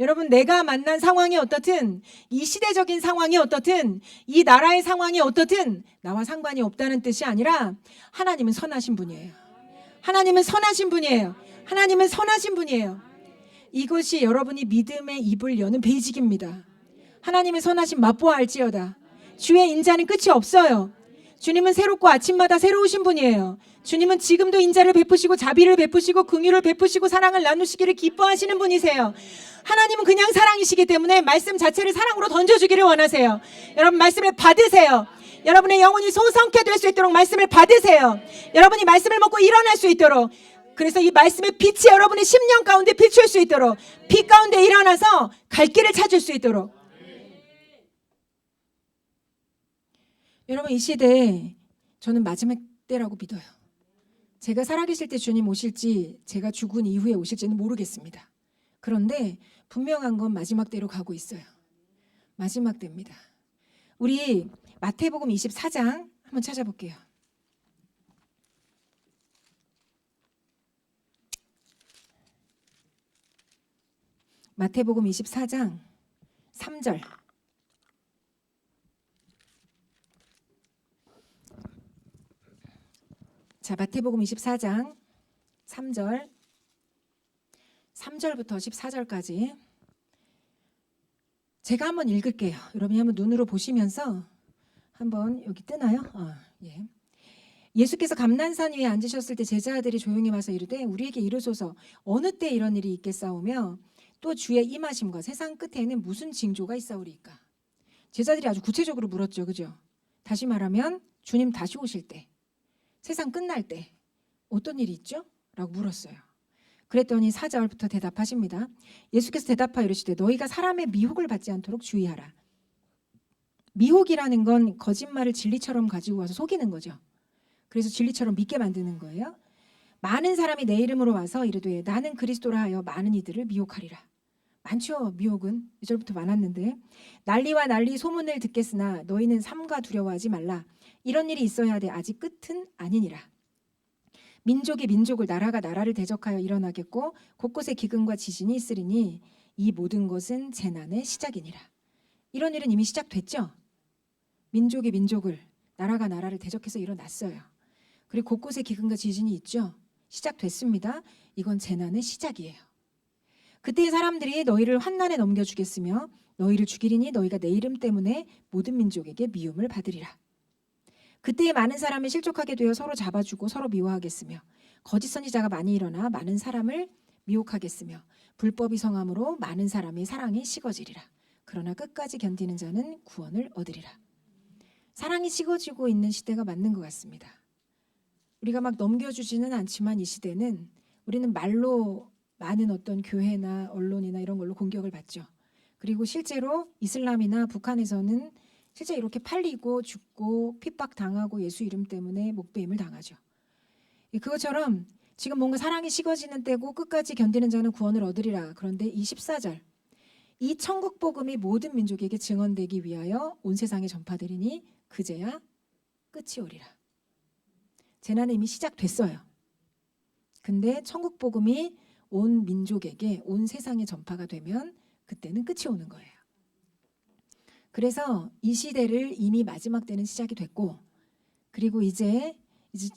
여러분, 내가 만난 상황이 어떻든, 이 시대적인 상황이 어떻든, 이 나라의 상황이 어떻든 나와 상관이 없다는 뜻이 아니라 하나님은 선하신 분이에요. 하나님은 선하신 분이에요. 하나님은 선하신 분이에요. 이것이 여러분이 믿음의 입을 여는 베이직입니다. 하나님의 선하신 맛보아 알지어다. 주의 인자는 끝이 없어요. 주님은 새롭고 아침마다 새로우신 분이에요. 주님은 지금도 인자를 베푸시고 자비를 베푸시고 긍휼을 베푸시고 사랑을 나누시기를 기뻐하시는 분이세요. 하나님은 그냥 사랑이시기 때문에 말씀 자체를 사랑으로 던져주기를 원하세요. 여러분, 말씀을 받으세요. 여러분의 영혼이 소성케 될 수 있도록 말씀을 받으세요. 여러분이 말씀을 먹고 일어날 수 있도록, 그래서 이 말씀의 빛이 여러분의 심령 가운데 비출 수 있도록, 빛 가운데 일어나서 갈 길을 찾을 수 있도록. 여러분, 이 시대에 저는 마지막 때라고 믿어요. 제가 살아계실 때 주님 오실지 제가 죽은 이후에 오실지는 모르겠습니다. 그런데 분명한 건 마지막 때로 가고 있어요. 마지막 때입니다. 우리 마태복음 24장 한번 찾아볼게요. 마태복음 24장 3절. 자, 마태복음 24장 3절. 3절부터 14절까지 제가 한번 읽을게요. 여러분이 한번 눈으로 보시면서 한번, 여기 뜨나요? 예. 예수께서 감난산 위에 앉으셨을 때 제자들이 조용히 와서 이르되 우리에게 이르소서 어느 때 이런 일이 있겠사오며 또 주의 임하심과 세상 끝에는 무슨 징조가 있사오리이까. 제자들이 아주 구체적으로 물었죠. 그죠? 다시 말하면 주님 다시 오실 때, 세상 끝날 때 어떤 일이 있죠? 라고 물었어요. 그랬더니 4절부터 대답하십니다. 예수께서 대답하여 이르시되 너희가 사람의 미혹을 받지 않도록 주의하라. 미혹이라는 건 거짓말을 진리처럼 가지고 와서 속이는 거죠. 그래서 진리처럼 믿게 만드는 거예요. 많은 사람이 내 이름으로 와서 이르되 나는 그리스도라 하여 많은 이들을 미혹하리라. 많죠. 미혹은 2절부터 많았는데 난리와 난리 소문을 듣겠으나 너희는 삼가 두려워하지 말라. 이런 일이 있어야 돼. 아직 끝은 아니니라. 민족이 민족을, 나라가 나라를 대적하여 일어나겠고 곳곳에 기근과 지진이 있으리니 이 모든 것은 재난의 시작이니라. 이런 일은 이미 시작됐죠. 민족이 민족을, 나라가 나라를 대적해서 일어났어요. 그리고 곳곳에 기근과 지진이 있죠. 시작됐습니다. 이건 재난의 시작이에요. 그때 사람들이 너희를 환난에 넘겨주겠으며 너희를 죽이리니 너희가 내 이름 때문에 모든 민족에게 미움을 받으리라. 그때에 많은 사람이 실족하게 되어 서로 잡아주고 서로 미워하겠으며 거짓 선지자가 많이 일어나 많은 사람을 미혹하겠으며 불법이 성함으로 많은 사람의 사랑이 식어지리라. 그러나 끝까지 견디는 자는 구원을 얻으리라. 사랑이 식어지고 있는 시대가 맞는 것 같습니다. 우리가 막 넘겨주지는 않지만 이 시대는 우리는 말로 많은 어떤 교회나 언론이나 이런 걸로 공격을 받죠. 그리고 실제로 이슬람이나 북한에서는 실제 이렇게 팔리고 죽고 핍박당하고 예수 이름 때문에 목배임을 당하죠. 그것처럼 지금 뭔가 사랑이 식어지는 때고 끝까지 견디는 자는 구원을 얻으리라. 그런데 24절 이 천국 복음이 모든 민족에게 증언되기 위하여 온 세상에 전파되리니 그제야 끝이 오리라. 재난은 이미 시작됐어요. 근데 천국 복음이 온 민족에게 온 세상에 전파가 되면 그때는 끝이 오는 거예요. 그래서 이 시대를 이미 마지막 때는 시작이 됐고 그리고 이제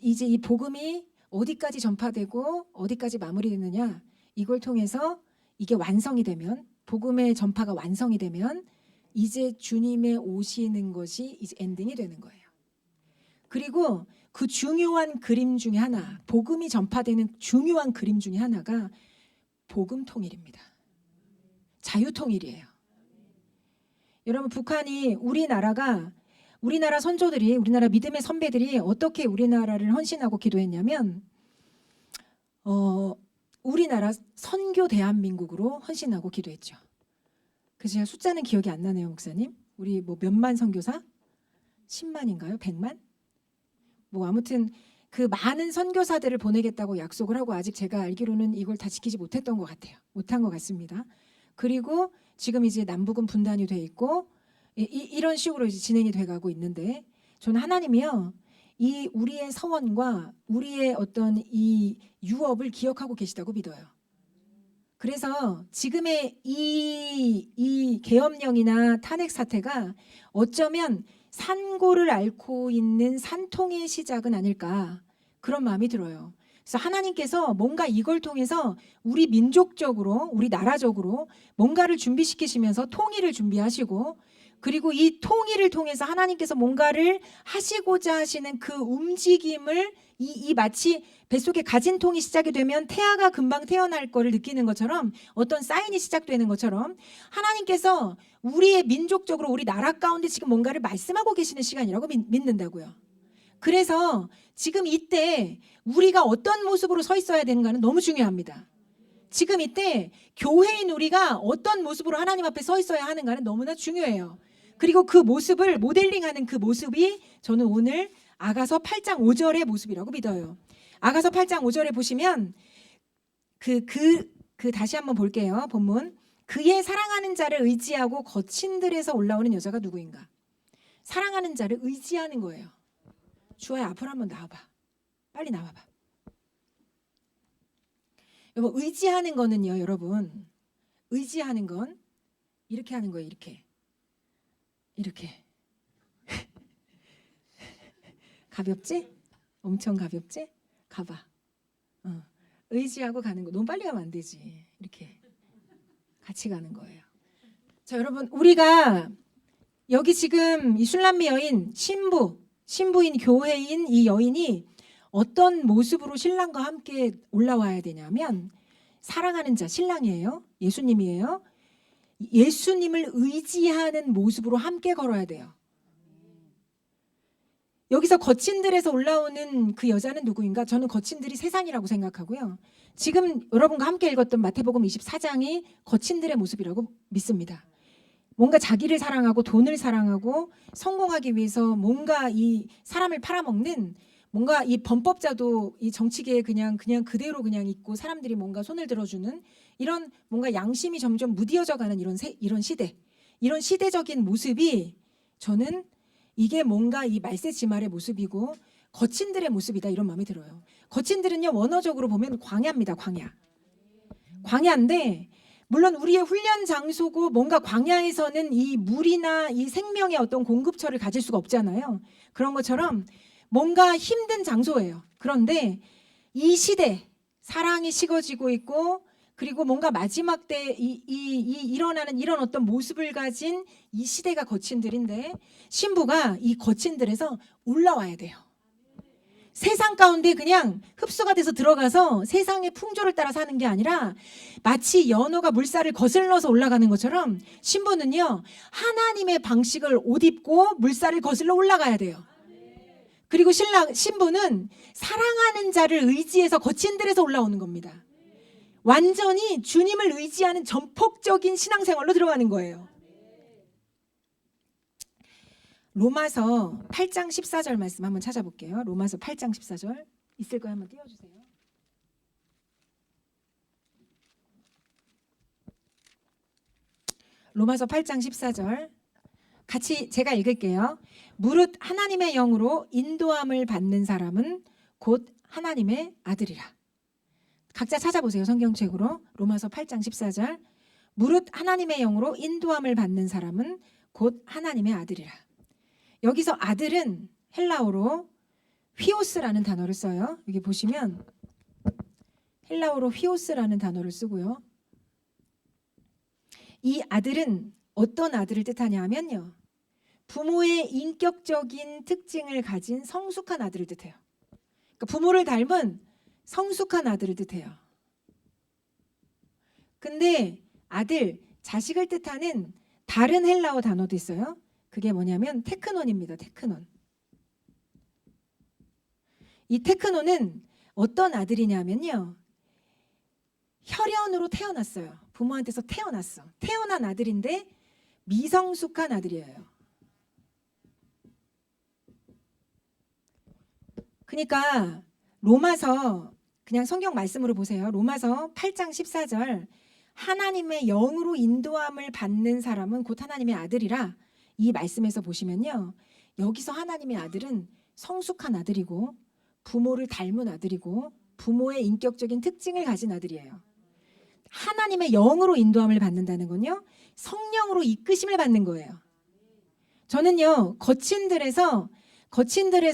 이 복음이 어디까지 전파되고 어디까지 마무리되느냐 이걸 통해서 이게 완성이 되면 복음의 전파가 완성이 되면 이제 주님의 오시는 것이 이제 엔딩이 되는 거예요. 그리고 그 중요한 그림 중에 하나 복음이 전파되는 중요한 그림 중에 하나가 복음 통일입니다. 자유 통일이에요. 여러분 북한이 우리나라 선조들이 우리나라 믿음의 선배들이 어떻게 우리나라를 헌신하고 기도했냐면 우리나라 선교 대한민국으로 헌신하고 기도했죠. 그래서 제가 숫자는 기억이 안 나네요, 목사님. 우리 뭐 몇만 선교사? 10만인가요? 100만? 뭐 아무튼 그 많은 선교사들을 보내겠다고 약속을 하고 아직 제가 알기로는 이걸 다 지키지 못했던 것 같아요. 못한 것 같습니다. 그리고 지금 이제 남북은 분단이 돼 있고 이런 식으로 이제 진행이 돼가고 있는데 저는 하나님이요 이 우리의 서원과 우리의 어떤 이 유업을 기억하고 계시다고 믿어요. 그래서 지금의 이 계엄령이나 탄핵 사태가 어쩌면 산고를 앓고 있는 산통의 시작은 아닐까 그런 마음이 들어요. 그래서 하나님께서 뭔가 이걸 통해서 우리 민족적으로 우리 나라적으로 뭔가를 준비시키시면서 통일을 준비하시고 그리고 이 통일을 통해서 하나님께서 뭔가를 하시고자 하시는 그 움직임을 이 마치 뱃속에 가진 통이 시작이 되면 태아가 금방 태어날 거를 느끼는 것처럼 어떤 사인이 시작되는 것처럼 하나님께서 우리의 민족적으로 우리 나라 가운데 지금 뭔가를 말씀하고 계시는 시간이라고 믿는다고요. 그래서 지금 이때 우리가 어떤 모습으로 서 있어야 되는가는 너무 중요합니다. 지금 이때 교회인 우리가 어떤 모습으로 하나님 앞에 서 있어야 하는가는 너무나 중요해요. 그리고 그 모습을 모델링하는 그 모습이 저는 오늘 아가서 8장 5절의 모습이라고 믿어요. 아가서 8장 5절에 보시면 다시 한번 볼게요. 본문. 그의 사랑하는 자를 의지하고 거친 들에서 올라오는 여자가 누구인가? 사랑하는 자를 의지하는 거예요. 주아야 앞으로 한번 나와봐. 빨리 나와봐. 여러분 의지하는 거는요. 여러분 의지하는 건 이렇게 하는 거예요. 이렇게 가볍지? 엄청 가볍지? 가봐. 의지하고 가는 거 너무 빨리 가면 안 되지. 이렇게 같이 가는 거예요. 자 여러분 우리가 여기 지금 이 술람미 여인 신부인 교회인 이 여인이 어떤 모습으로 신랑과 함께 올라와야 되냐면 사랑하는 자 신랑이에요. 예수님이에요. 예수님을 의지하는 모습으로 함께 걸어야 돼요. 여기서 거친들에서 올라오는 그 여자는 누구인가? 저는 거친들이 세상이라고 생각하고요. 지금 여러분과 함께 읽었던 마태복음 24장이 거친들의 모습이라고 믿습니다. 뭔가 자기를 사랑하고 돈을 사랑하고 성공하기 위해서 뭔가 이 사람을 팔아먹는 뭔가 이 범법자도 이 정치계에 그냥 그대로 그냥 있고 사람들이 뭔가 손을 들어주는 이런 뭔가 양심이 점점 무디어져가는 이런 시대, 이런 시대적인 모습이 저는 이게 뭔가 이 말세지말의 모습이고 거친들의 모습이다 이런 마음이 들어요. 거친들은요 원어적으로 보면 광야입니다. 광야인데 물론 우리의 훈련 장소고 뭔가 광야에서는 이 물이나 이 생명의 어떤 공급처를 가질 수가 없잖아요. 그런 것처럼 뭔가 힘든 장소예요. 그런데 이 시대 사랑이 식어지고 있고 그리고 뭔가 마지막 때 일어나는 이런 어떤 모습을 가진 이 시대가 거친들인데 신부가 이 거친들에서 올라와야 돼요. 세상 가운데 그냥 흡수가 돼서 들어가서 세상의 풍조를 따라 사는 게 아니라 마치 연어가 물살을 거슬러서 올라가는 것처럼 신부는요, 하나님의 방식을 옷 입고 물살을 거슬러 올라가야 돼요. 그리고 신부는 사랑하는 자를 의지해서 거친들에서 올라오는 겁니다. 완전히 주님을 의지하는 전폭적인 신앙생활로 들어가는 거예요. 로마서 8장 14절 말씀 한번 찾아볼게요. 로마서 8장 14절 있을 거예요. 한번 띄워주세요. 로마서 8장 14절 같이 제가 읽을게요. 무릇 하나님의 영으로 인도함을 받는 사람은 곧 하나님의 아들이라. 각자 찾아보세요. 성경책으로. 로마서 8장 14절 무릇 하나님의 영으로 인도함을 받는 사람은 곧 하나님의 아들이라. 여기서 아들은 헬라어로 휘오스라는 단어를 써요. 여기 보시면 헬라어로 휘오스라는 단어를 쓰고요. 이 아들은 어떤 아들을 뜻하냐 하면요, 부모의 인격적인 특징을 가진 성숙한 아들을 뜻해요. 그러니까 부모를 닮은 성숙한 아들을 뜻해요. 근데 아들, 자식을 뜻하는 다른 헬라어 단어도 있어요. 그게 뭐냐면 테크논입니다. 테크논. 이 테크논은 어떤 아들이냐면요, 혈연으로 태어났어요. 부모한테서 태어났어. 태어난 아들인데 미성숙한 아들이에요. 그러니까 로마서 그냥 성경 말씀으로 보세요. 로마서 8장 14절 하나님의 영으로 인도함을 받는 사람은 곧 하나님의 아들이라. 이 말씀에서 보시면요, 여기서 하나님의 아들은 성숙한 아들이고 부모를 닮은 아들이고 부모의 인격적인 특징을 가진 아들이에요. 하나님의 영으로 인도함을 받는다는 건요, 성령으로 이끄심을 받는 거예요. 저는요, 거친들에서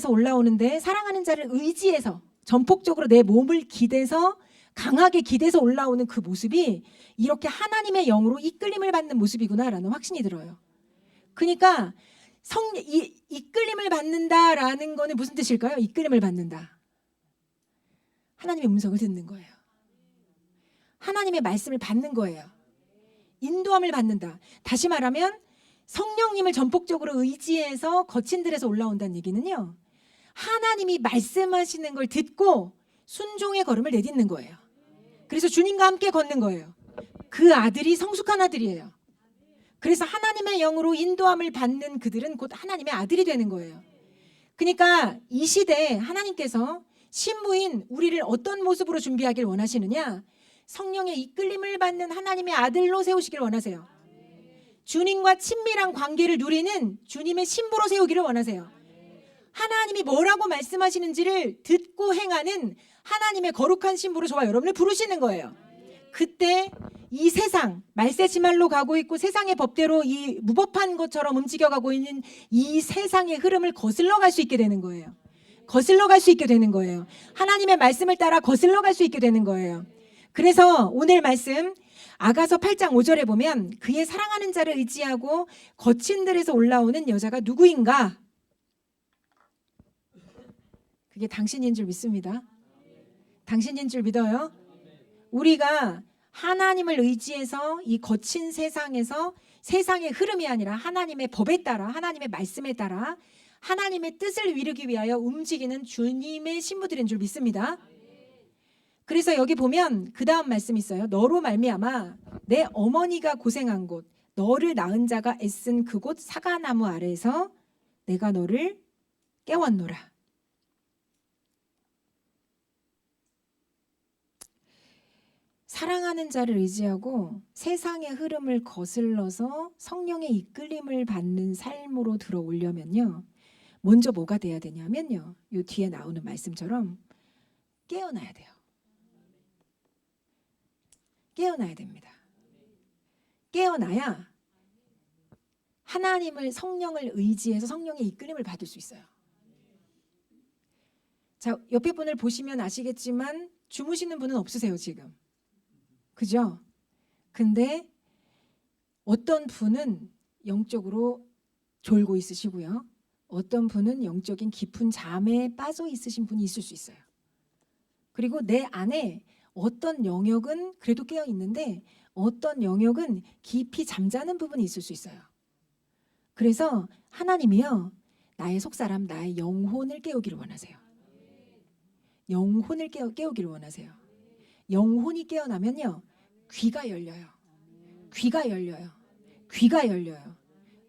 올라오는데 사랑하는 자를 의지해서 전폭적으로 내 몸을 기대서 강하게 기대서 올라오는 그 모습이 이렇게 하나님의 영으로 이끌림을 받는 모습이구나라는 확신이 들어요. 그러니까 이끌림을 받는다라는 거는 무슨 뜻일까요? 이끌림을 받는다. 하나님의 음성을 듣는 거예요. 하나님의 말씀을 받는 거예요. 인도함을 받는다. 다시 말하면 성령님을 전폭적으로 의지해서 거친들에서 올라온다는 얘기는요, 하나님이 말씀하시는 걸 듣고 순종의 걸음을 내딛는 거예요. 그래서 주님과 함께 걷는 거예요. 그 아들이 성숙한 아들이에요. 그래서 하나님의 영으로 인도함을 받는 그들은 곧 하나님의 아들이 되는 거예요. 그러니까 이 시대에 하나님께서 신부인 우리를 어떤 모습으로 준비하길 원하시느냐? 성령의 이끌림을 받는 하나님의 아들로 세우시길 원하세요. 주님과 친밀한 관계를 누리는 주님의 신부로 세우기를 원하세요. 하나님이 뭐라고 말씀하시는지를 듣고 행하는 하나님의 거룩한 신부로 저와 여러분을 부르시는 거예요. 그때 이 세상, 말세지말로 가고 있고 세상의 법대로 이 무법한 것처럼 움직여가고 있는 이 세상의 흐름을 거슬러 갈 수 있게 되는 거예요. 거슬러 갈 수 있게 되는 거예요. 하나님의 말씀을 따라 거슬러 갈 수 있게 되는 거예요. 그래서 오늘 말씀 아가서 8장 5절에 보면 그의 사랑하는 자를 의지하고 거친들에서 올라오는 여자가 누구인가? 그게 당신인 줄 믿습니다. 당신인 줄 믿어요? 우리가 하나님을 의지해서 이 거친 세상에서 세상의 흐름이 아니라 하나님의 법에 따라 하나님의 말씀에 따라 하나님의 뜻을 이루기 위하여 움직이는 주님의 신부들인 줄 믿습니다. 그래서 여기 보면 그 다음 말씀이 있어요. 너로 말미암아 내 어머니가 고생한 곳, 너를 낳은 자가 애쓴 그곳 사과나무 아래에서 내가 너를 깨웠노라. 사랑하는 자를 의지하고 세상의 흐름을 거슬러서 성령의 이끌림을 받는 삶으로 들어오려면요, 먼저 뭐가 돼야 되냐면요, 이 뒤에 나오는 말씀처럼 깨어나야 돼요. 깨어나야 됩니다. 깨어나야 하나님을, 성령을 의지해서 성령의 이끌림을 받을 수 있어요. 자, 옆에 분을 보시면 아시겠지만 주무시는 분은 없으세요 지금. 그죠? 근데 어떤 분은 영적으로 졸고 있으시고요. 어떤 분은 영적인 깊은 잠에 빠져 있으신 분이 있을 수 있어요. 그리고 내 안에 어떤 영역은 그래도 깨어 있는데 어떤 영역은 깊이 잠자는 부분이 있을 수 있어요. 그래서 하나님이요, 나의 속사람, 나의 영혼을 깨우기를 원하세요. 영혼을 깨우기를 원하세요. 영혼이 깨어나면요, 귀가 열려요. 귀가 열려요. 귀가 열려요.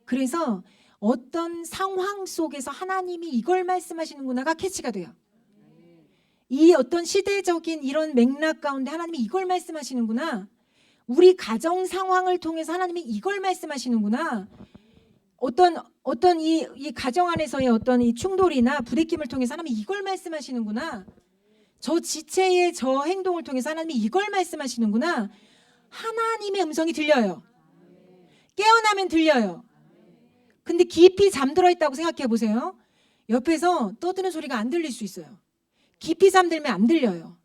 그래서 어떤 상황 속에서 하나님이 이걸 말씀하시는구나가 캐치가 돼요. 이 어떤 시대적인 이런 맥락 가운데 하나님이 이걸 말씀하시는구나. 우리 가정 상황을 통해서 하나님이 이걸 말씀하시는구나. 어떤 이 가정 안에서의 어떤 이 충돌이나 부대낌을 통해서 하나님이 이걸 말씀하시는구나. 저 지체의 저 행동을 통해서 하나님이 이걸 말씀하시는구나. 하나님의 음성이 들려요. 깨어나면 들려요. 근데 깊이 잠들어 있다고 생각해 보세요. 옆에서 떠드는 소리가 안 들릴 수 있어요. 깊이 잠들면 안 들려요.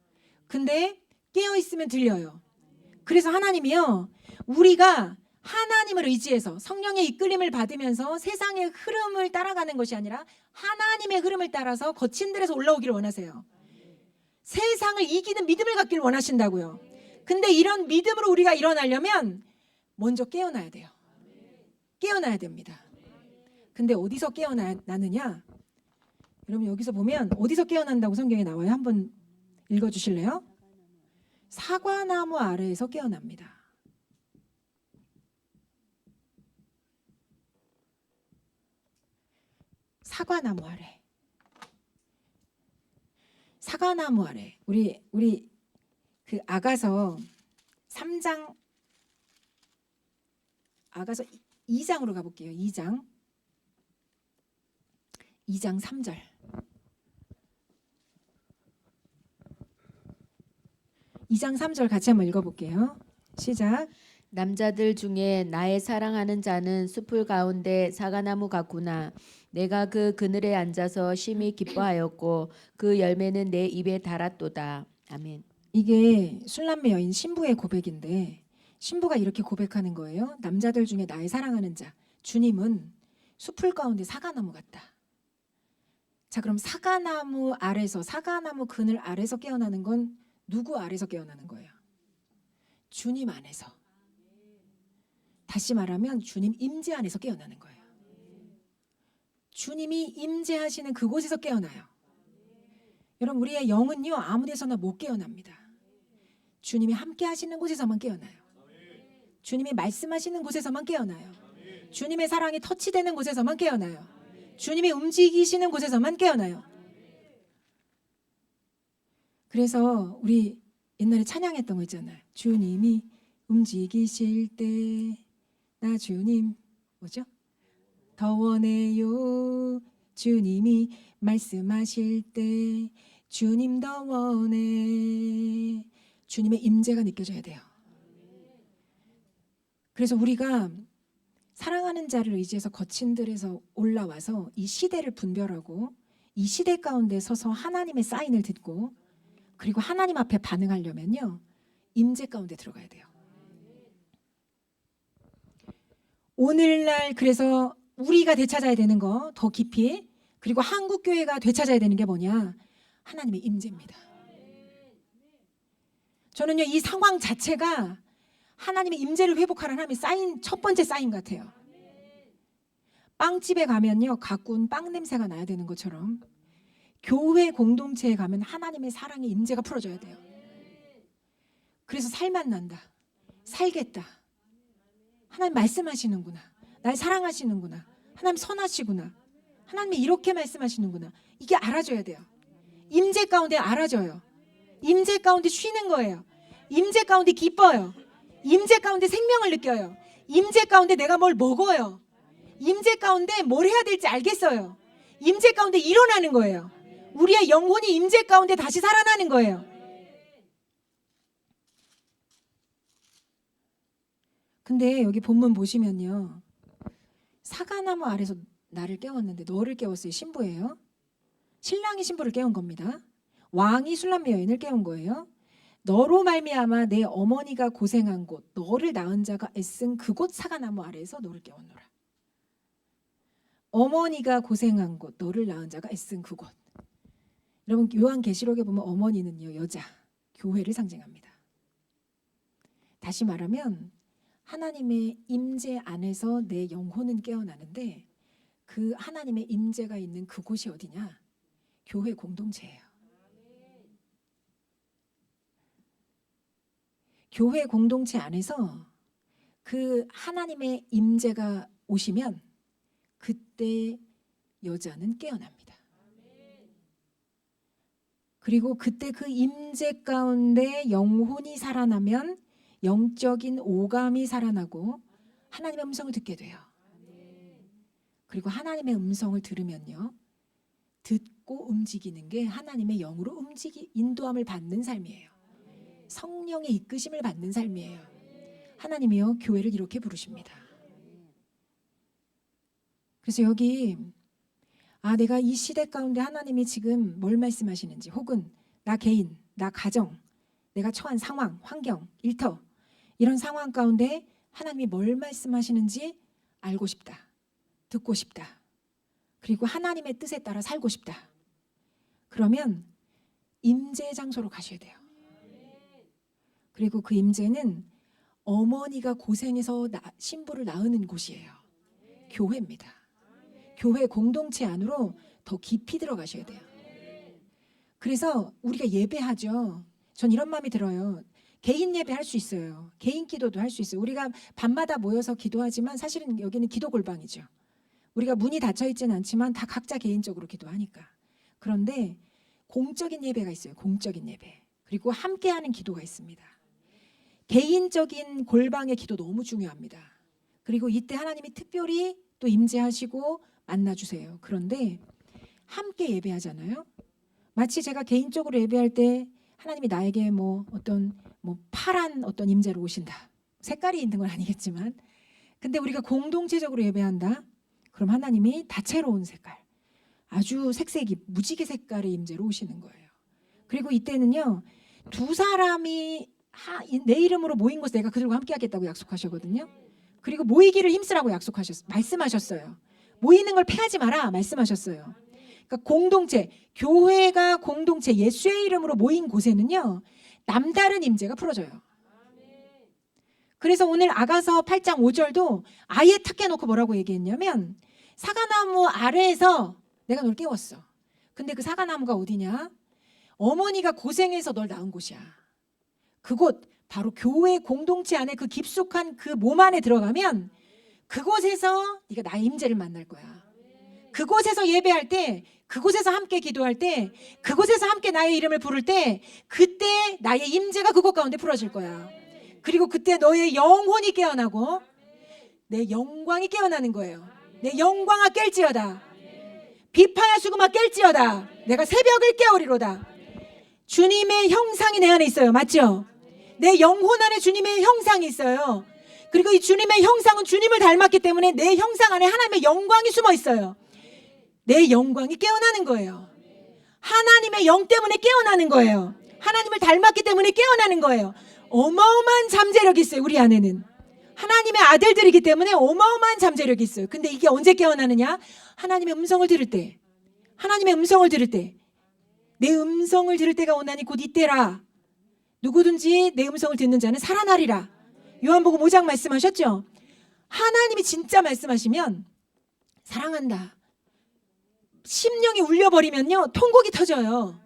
근데 깨어 있으면 들려요. 그래서 하나님이요, 우리가 하나님을 의지해서 성령의 이끌림을 받으면서 세상의 흐름을 따라가는 것이 아니라 하나님의 흐름을 따라서 거친 들에서 올라오기를 원하세요. 세상을 이기는 믿음을 갖기를 원하신다고요. 근데 이런 믿음으로 우리가 일어나려면 먼저 깨어나야 돼요. 깨어나야 됩니다. 근데 어디서 깨어나느냐? 여러분 여기서 보면 어디서 깨어난다고 성경에 나와요? 한번 읽어주실래요? 사과나무 아래에서 깨어납니다. 사과나무 아래. 사과나무 아래. 우리 그 아가서 3장, 아가서 2장으로 가볼게요. 2장 3절. 2장 3절 같이 한번 읽어볼게요. 시작. 남자들 중에 나의 사랑하는 자는 숲을 가운데 사과나무 같구나. 내가 그 그늘에 앉아서 심히 기뻐하였고 그 열매는 내 입에 달았도다. 아멘. 이게 술람매 여인 신부의 고백인데 신부가 이렇게 고백하는 거예요. 남자들 중에 나의 사랑하는 자, 주님은 숲을 가운데 사과나무 같다. 자, 그럼 사과나무 아래서, 사과나무 그늘 아래서 깨어나는 건 누구 아래서 깨어나는 거예요? 주님 안에서. 다시 말하면 주님 임재 안에서 깨어나는 거예요. 주님이 임재하시는 그곳에서 깨어나요. 여러분 우리의 영은요, 아무 데서나 못 깨어납니다. 주님이 함께 하시는 곳에서만 깨어나요. 주님이 말씀하시는 곳에서만 깨어나요. 주님의 사랑이 터치되는 곳에서만 깨어나요. 주님이 움직이시는 곳에서만 깨어나요. 그래서 우리 옛날에 찬양했던 거 있잖아요. 주님이 움직이실 때 나 주님 뭐죠? 더 원해요. 주님이 말씀하실 때 주님 더 원해. 주님의 임재가 느껴져야 돼요. 그래서 우리가 사랑하는 자를 의지해서 거친 들에서 올라와서 이 시대를 분별하고 이 시대 가운데 서서 하나님의 사인을 듣고 그리고 하나님 앞에 반응하려면요, 임재 가운데 들어가야 돼요. 오늘날 그래서 우리가 되찾아야 되는 거 더 깊이, 그리고 한국교회가 되찾아야 되는 게 뭐냐? 하나님의 임재입니다. 저는요, 이 상황 자체가 하나님의 임재를 회복하라는 하나님의 사인, 첫 번째 사인 같아요. 빵집에 가면요, 가꾼 빵 냄새가 나야 되는 것처럼 교회 공동체에 가면 하나님의 사랑의 임재가 풀어져야 돼요. 그래서 살만 난다. 살겠다. 하나님 말씀하시는구나. 날 사랑하시는구나. 하나님 선하시구나. 하나님이 이렇게 말씀하시는구나. 이게 알아져야 돼요. 임재 가운데 알아져요. 임재 가운데 쉬는 거예요. 임재 가운데 기뻐요. 임재 가운데 생명을 느껴요. 임재 가운데 내가 뭘 먹어요. 임재 가운데 뭘 해야 될지 알겠어요. 임재 가운데 일어나는 거예요. 우리의 영혼이 임재 가운데 다시 살아나는 거예요. 근데 여기 본문 보시면요, 사과나무 아래서 나를 깨웠는데 너를 깨웠어요. 신부예요. 신랑이 신부를 깨운 겁니다. 왕이 술람매 여인을 깨운 거예요. 너로 말미암아 내 어머니가 고생한 곳 너를 낳은 자가 애쓴 그곳 사과나무 아래에서 너를 깨워놓으라. 어머니가 고생한 곳 너를 낳은 자가 애쓴 그곳. 여러분 요한계시록에 보면 어머니는요 여자 교회를 상징합니다. 다시 말하면 하나님의 임재 안에서 내 영혼은 깨어나는데 그 하나님의 임재가 있는 그곳이 어디냐? 교회 공동체예요. 교회 공동체 안에서 그 하나님의 임재가 오시면 그때 여자는 깨어납니다. 그리고 그때 그 임재 가운데 영혼이 살아나면 영적인 오감이 살아나고 하나님의 음성을 듣게 돼요. 그리고 하나님의 음성을 들으면요, 듣고 움직이는 게 하나님의 영으로 인도함을 받는 삶이에요. 성령의 이끄심을 받는 삶이에요. 하나님이요 교회를 이렇게 부르십니다. 그래서 여기 내가 이 시대 가운데 하나님이 지금 뭘 말씀하시는지, 혹은 나 개인, 나 가정, 내가 처한 상황, 환경, 일터, 이런 상황 가운데 하나님이 뭘 말씀하시는지 알고 싶다, 듣고 싶다, 그리고 하나님의 뜻에 따라 살고 싶다. 그러면 임재 장소로 가셔야 돼요. 그리고 그 임재는 어머니가 고생해서 신부를 낳는 곳이에요. 교회입니다. 교회 공동체 안으로 더 깊이 들어가셔야 돼요. 그래서 우리가 예배하죠. 전 이런 마음이 들어요. 개인 예배 할 수 있어요. 개인 기도도 할 수 있어요. 우리가 밤마다 모여서 기도하지만 사실은 여기는 기도 골방이죠. 우리가 문이 닫혀 있지는 않지만 다 각자 개인적으로 기도하니까. 그런데 공적인 예배가 있어요. 공적인 예배. 그리고 함께하는 기도가 있습니다. 개인적인 골방의 기도 너무 중요합니다. 그리고 이때 하나님이 특별히 또 임재하시고 만나주세요. 그런데 함께 예배하잖아요. 마치 제가 개인적으로 예배할 때 하나님이 나에게 어떤 파란 어떤 임재로 오신다. 색깔이 있는 건 아니겠지만, 근데 우리가 공동체적으로 예배한다. 그럼 하나님이 다채로운 색깔, 아주 색색이 무지개 색깔의 임재로 오시는 거예요. 그리고 이때는요, 두 사람이 내 이름으로 모인 곳에 내가 그들과 함께 하겠다고 약속하셨거든요. 그리고 모이기를 힘쓰라고 말씀하셨어요. 모이는 걸 패하지 마라 말씀하셨어요. 그러니까 공동체, 교회가 공동체, 예수의 이름으로 모인 곳에는요, 남다른 임재가 풀어져요. 그래서 오늘 아가서 8장 5절도 아예 탁 깨놓고 뭐라고 얘기했냐면, 사과나무 아래에서 내가 널 깨웠어. 근데 그 사과나무가 어디냐? 어머니가 고생해서 널 낳은 곳이야. 그곳 바로 교회 공동체 안에 그 깊숙한 그 몸 안에 들어가면 그곳에서 네가 나의 임재를 만날 거야. 그곳에서 예배할 때, 그곳에서 함께 기도할 때, 그곳에서 함께 나의 이름을 부를 때, 그때 나의 임재가 그곳 가운데 풀어질 거야. 그리고 그때 너의 영혼이 깨어나고 내 영광이 깨어나는 거예요. 내 영광아 깰지어다. 비파야 수금아 깰지어다. 내가 새벽을 깨우리로다. 주님의 형상이 내 안에 있어요. 맞죠? 내 영혼 안에 주님의 형상이 있어요. 그리고 이 주님의 형상은 주님을 닮았기 때문에 내 형상 안에 하나님의 영광이 숨어 있어요. 내 영광이 깨어나는 거예요. 하나님의 영 때문에 깨어나는 거예요. 하나님을 닮았기 때문에 깨어나는 거예요. 어마어마한 잠재력이 있어요. 우리 안에는 하나님의 아들들이기 때문에 어마어마한 잠재력이 있어요. 근데 이게 언제 깨어나느냐? 하나님의 음성을 들을 때. 하나님의 음성을 들을 때. 내 음성을 들을 때가 오나니 곧 이때라. 누구든지 내 음성을 듣는 자는 살아나리라. 요한복음 5장 말씀하셨죠? 하나님이 진짜 말씀하시면 사랑한다, 심령이 울려버리면요, 통곡이 터져요.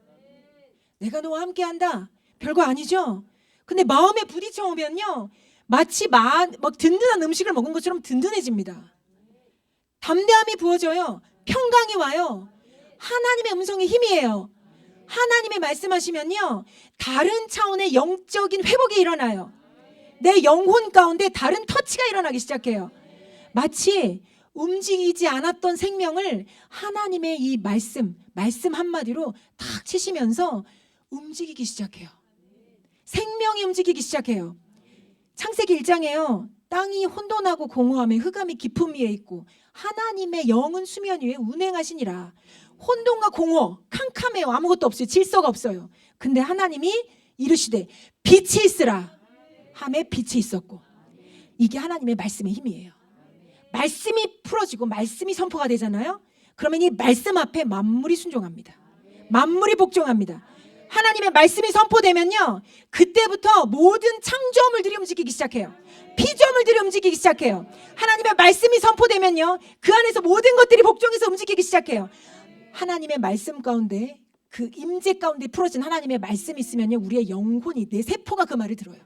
내가 너와 함께한다. 별거 아니죠? 근데 마음에 부딪혀 오면요, 마치 막 든든한 음식을 먹은 것처럼 든든해집니다. 담대함이 부어져요. 평강이 와요. 하나님의 음성이 힘이에요. 하나님의 말씀하시면요, 다른 차원의 영적인 회복이 일어나요. 내 영혼 가운데 다른 터치가 일어나기 시작해요. 마치 움직이지 않았던 생명을 하나님의 이 말씀 한마디로 탁 치시면서 움직이기 시작해요. 생명이 움직이기 시작해요. 창세기 1장에요. 땅이 혼돈하고 공허함에 흑암이 깊음 위에 있고 하나님의 영은 수면 위에 운행하시니라. 혼돈과 공허, 캄캄해요. 아무것도 없어요. 질서가 없어요. 근데 하나님이 이르시되 빛이 있으라 함에 빛이 있었고. 이게 하나님의 말씀의 힘이에요. 말씀이 풀어지고 말씀이 선포가 되잖아요. 그러면 이 말씀 앞에 만물이 순종합니다. 만물이 복종합니다. 하나님의 말씀이 선포되면요, 그때부터 모든 창조물들이 움직이기 시작해요. 피조물들이 움직이기 시작해요. 하나님의 말씀이 선포되면요, 그 안에서 모든 것들이 복종해서 움직이기 시작해요. 하나님의 말씀 가운데, 그 임재 가운데 풀어진 하나님의 말씀이 있으면요, 우리의 영혼이, 내 세포가 그 말을 들어요.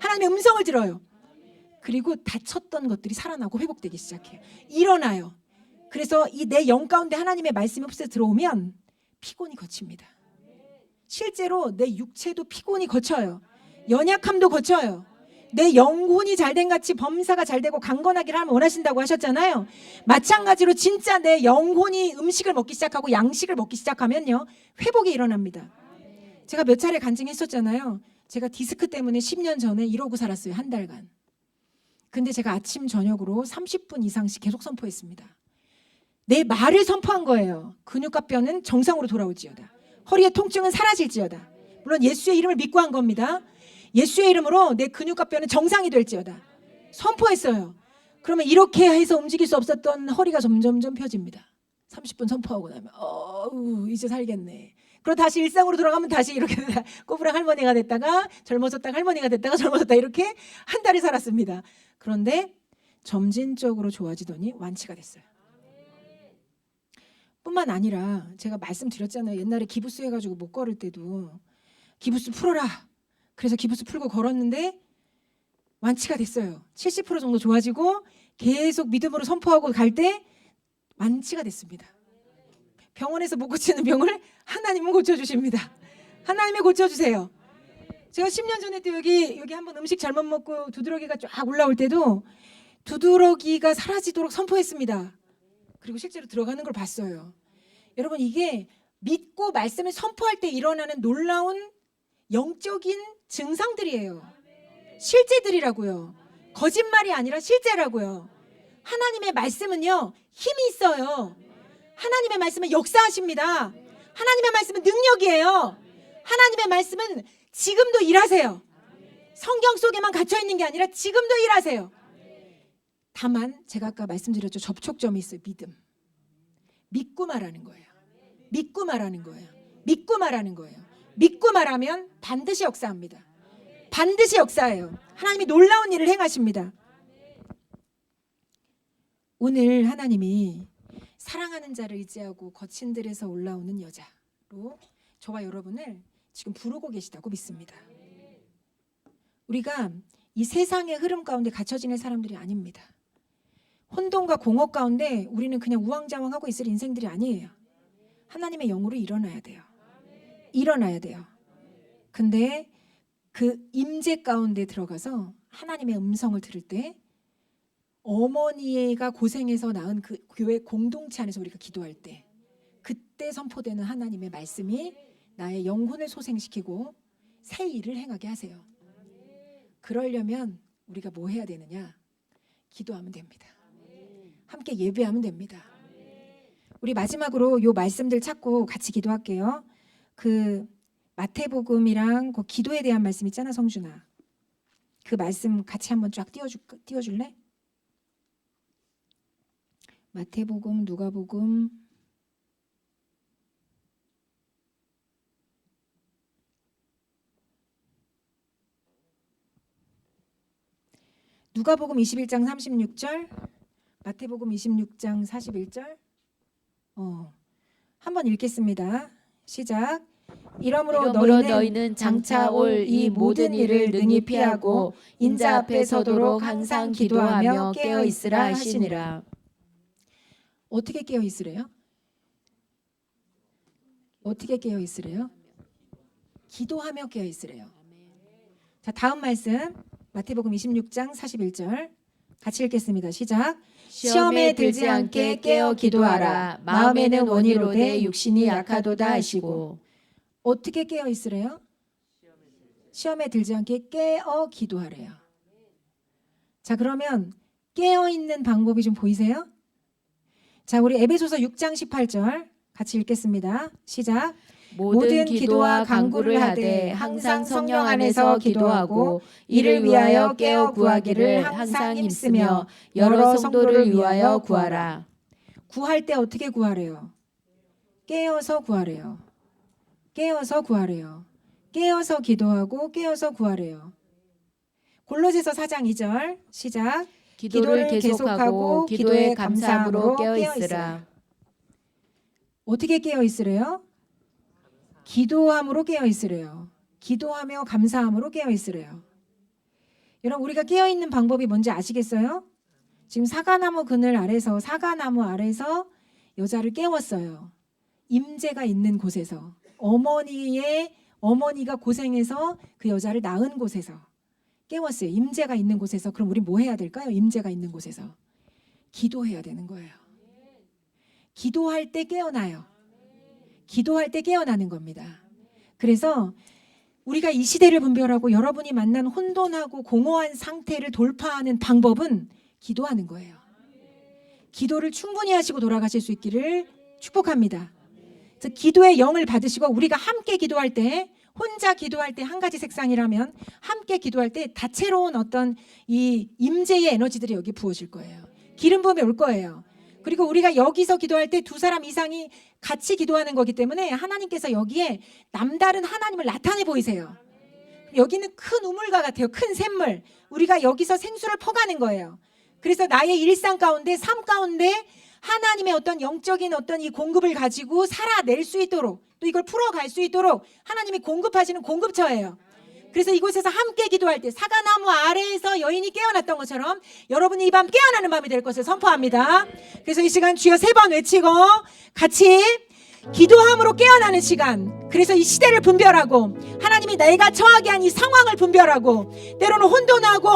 하나님의 음성을 들어요. 그리고 다쳤던 것들이 살아나고 회복되기 시작해요. 일어나요. 그래서 이 내 영 가운데 하나님의 말씀이 흡수해 들어오면 피곤이 거칩니다. 실제로 내 육체도 피곤이 거쳐요. 연약함도 거쳐요. 내 영혼이 잘된 같이 범사가 잘되고 강건하기를 하나님 원하신다고 하셨잖아요. 마찬가지로 진짜 내 영혼이 음식을 먹기 시작하고 양식을 먹기 시작하면요, 회복이 일어납니다. 제가 몇 차례 간증했었잖아요. 제가 디스크 때문에 10년 전에 이러고 살았어요. 한 달간. 근데 제가 아침 저녁으로 30분 이상씩 계속 선포했습니다. 내 말을 선포한 거예요. 근육과 뼈는 정상으로 돌아올지어다. 허리의 통증은 사라질지어다. 물론 예수의 이름을 믿고 한 겁니다. 예수의 이름으로 내 근육과 뼈는 정상이 될지어다. 선포했어요. 그러면 이렇게 해서 움직일 수 없었던 허리가 점점점 펴집니다. 30분 선포하고 나면 이제 살겠네. 그리고 다시 일상으로 돌아가면 다시 이렇게 꼬부랑 할머니가 됐다가 젊어졌다가 할머니가 됐다가 젊어졌다, 이렇게 한 달을 살았습니다. 그런데 점진적으로 좋아지더니 완치가 됐어요. 뿐만 아니라 제가 말씀드렸잖아요. 옛날에 기부스 해가지고 못 걸을 때도 기부스 풀어라. 그래서 기부스 풀고 걸었는데 완치가 됐어요. 70% 정도 좋아지고 계속 믿음으로 선포하고 갈 때 완치가 됐습니다. 병원에서 못 고치는 병을 하나님은 고쳐주십니다. 하나님이 고쳐주세요. 제가 10년 전에 또 여기 한번 음식 잘못 먹고 두드러기가 쫙 올라올 때도 두드러기가 사라지도록 선포했습니다. 그리고 실제로 들어가는 걸 봤어요. 여러분, 이게 믿고 말씀을 선포할 때 일어나는 놀라운 영적인 증상들이에요. 실제들이라고요. 거짓말이 아니라 실제라고요. 하나님의 말씀은요, 힘이 있어요. 하나님의 말씀은 역사하십니다. 하나님의 말씀은 능력이에요. 하나님의 말씀은 지금도 일하세요. 성경 속에만 갇혀 있는 게 아니라 지금도 일하세요. 다만 제가 아까 말씀드렸죠. 접촉점이 있어요. 믿음. 믿고 말하는 거예요. 믿고 말하는 거예요. 믿고 말하는 거예요. 믿고 말하면 반드시 역사합니다. 반드시 역사해요. 하나님이 놀라운 일을 행하십니다. 오늘 하나님이 사랑하는 자를 의지하고 거친 들에서 올라오는 여자로 저와 여러분을 지금 부르고 계시다고 믿습니다. 우리가 이 세상의 흐름 가운데 갇혀 지낼 사람들이 아닙니다. 혼돈과 공허 가운데 우리는 그냥 우왕좌왕하고 있을 인생들이 아니에요. 하나님의 영으로 일어나야 돼요. 일어나야 돼요. 근데 그 임재 가운데 들어가서 하나님의 음성을 들을 때 어머니가 고생해서 낳은 그 교회 공동체 안에서 우리가 기도할 때 그때 선포되는 하나님의 말씀이 나의 영혼을 소생시키고 새 일을 행하게 하세요. 그러려면 우리가 뭐 해야 되느냐? 기도하면 됩니다. 함께 예배하면 됩니다. 우리 마지막으로 요 말씀들 찾고 같이 기도할게요. 그 마태복음이랑 그 기도에 대한 말씀 있잖아, 성준아. 그 말씀 같이 한번 쫙 띄워줄래? 마태복음, 누가복음, 누가복음 21장 36절, 마태복음 26장 41절. 한번 읽겠습니다. 시작. 이러므로 너희는 장차 올 이 모든 일을 능히 피하고 인자 앞에 서도록 항상 기도하며 깨어 있으라 하시니라. 어떻게 깨어 있으래요? 어떻게 깨어 있으래요? 기도하며 깨어 있으래요. 자, 다음 말씀 마태복음 26장 41절 같이 읽겠습니다. 시작. 시험에 들지 않게 깨어 기도하라. 마음에는 원이로되 육신이 약하도다 하시고. 어떻게 깨어 있으래요? 시험에 들지 않게 깨어 기도하래요. 자, 그러면 깨어 있는 방법이 좀 보이세요? 자, 우리 에베소서 6장 18절 같이 읽겠습니다. 시작. 모든 기도와 간구를 하되 항상 성령 안에서 기도하고 이를 위하여 깨어 구하기를 항상 힘쓰며 여러 성도를 위하여 구하라. 구할 때 어떻게 구하래요? 깨어서 구하래요. 깨어서 구하래요. 깨어서 기도하고 깨어서 구하래요. 골로새서 4장 2절 시작. 기도를 계속하고 기도에 감사함으로 깨어 있으라. 어떻게 깨어 있으래요? 기도함으로 깨어 있으래요. 기도하며 감사함으로 깨어 있으래요. 여러분 우리가 깨어 있는 방법이 뭔지 아시겠어요? 지금 사과나무 그늘 아래서 사과나무 아래서 여자를 깨웠어요. 임재가 있는 곳에서 어머니가 고생해서 그 여자를 낳은 곳에서 깨웠어요. 임재가 있는 곳에서. 그럼 우리 뭐 해야 될까요? 임재가 있는 곳에서 기도해야 되는 거예요. 기도할 때 깨어나요. 기도할 때 깨어나는 겁니다. 그래서 우리가 이 시대를 분별하고 여러분이 만난 혼돈하고 공허한 상태를 돌파하는 방법은 기도하는 거예요. 기도를 충분히 하시고 돌아가실 수 있기를 축복합니다. 그래서 기도의 영을 받으시고 우리가 함께 기도할 때 혼자 기도할 때 한 가지 색상이라면 함께 기도할 때 다채로운 어떤 이 임재의 에너지들이 여기 부어질 거예요. 기름 부음이 올 거예요. 그리고 우리가 여기서 기도할 때 두 사람 이상이 같이 기도하는 거기 때문에 하나님께서 여기에 남다른 하나님을 나타내 보이세요. 여기는 큰 우물과 같아요. 큰 샘물. 우리가 여기서 생수를 퍼가는 거예요. 그래서 나의 일상 가운데 삶 가운데 하나님의 어떤 영적인 어떤 이 공급을 가지고 살아낼 수 있도록 또 이걸 풀어갈 수 있도록 하나님이 공급하시는 공급처예요. 그래서 이곳에서 함께 기도할 때 사과나무 아래에서 여인이 깨어났던 것처럼 여러분이 이 밤 깨어나는 밤이 될 것을 선포합니다. 그래서 이 시간 주여 3번 외치고 같이 기도함으로 깨어나는 시간. 그래서 이 시대를 분별하고 하나님이 내가 처하게 한 이 상황을 분별하고 때로는 혼돈하고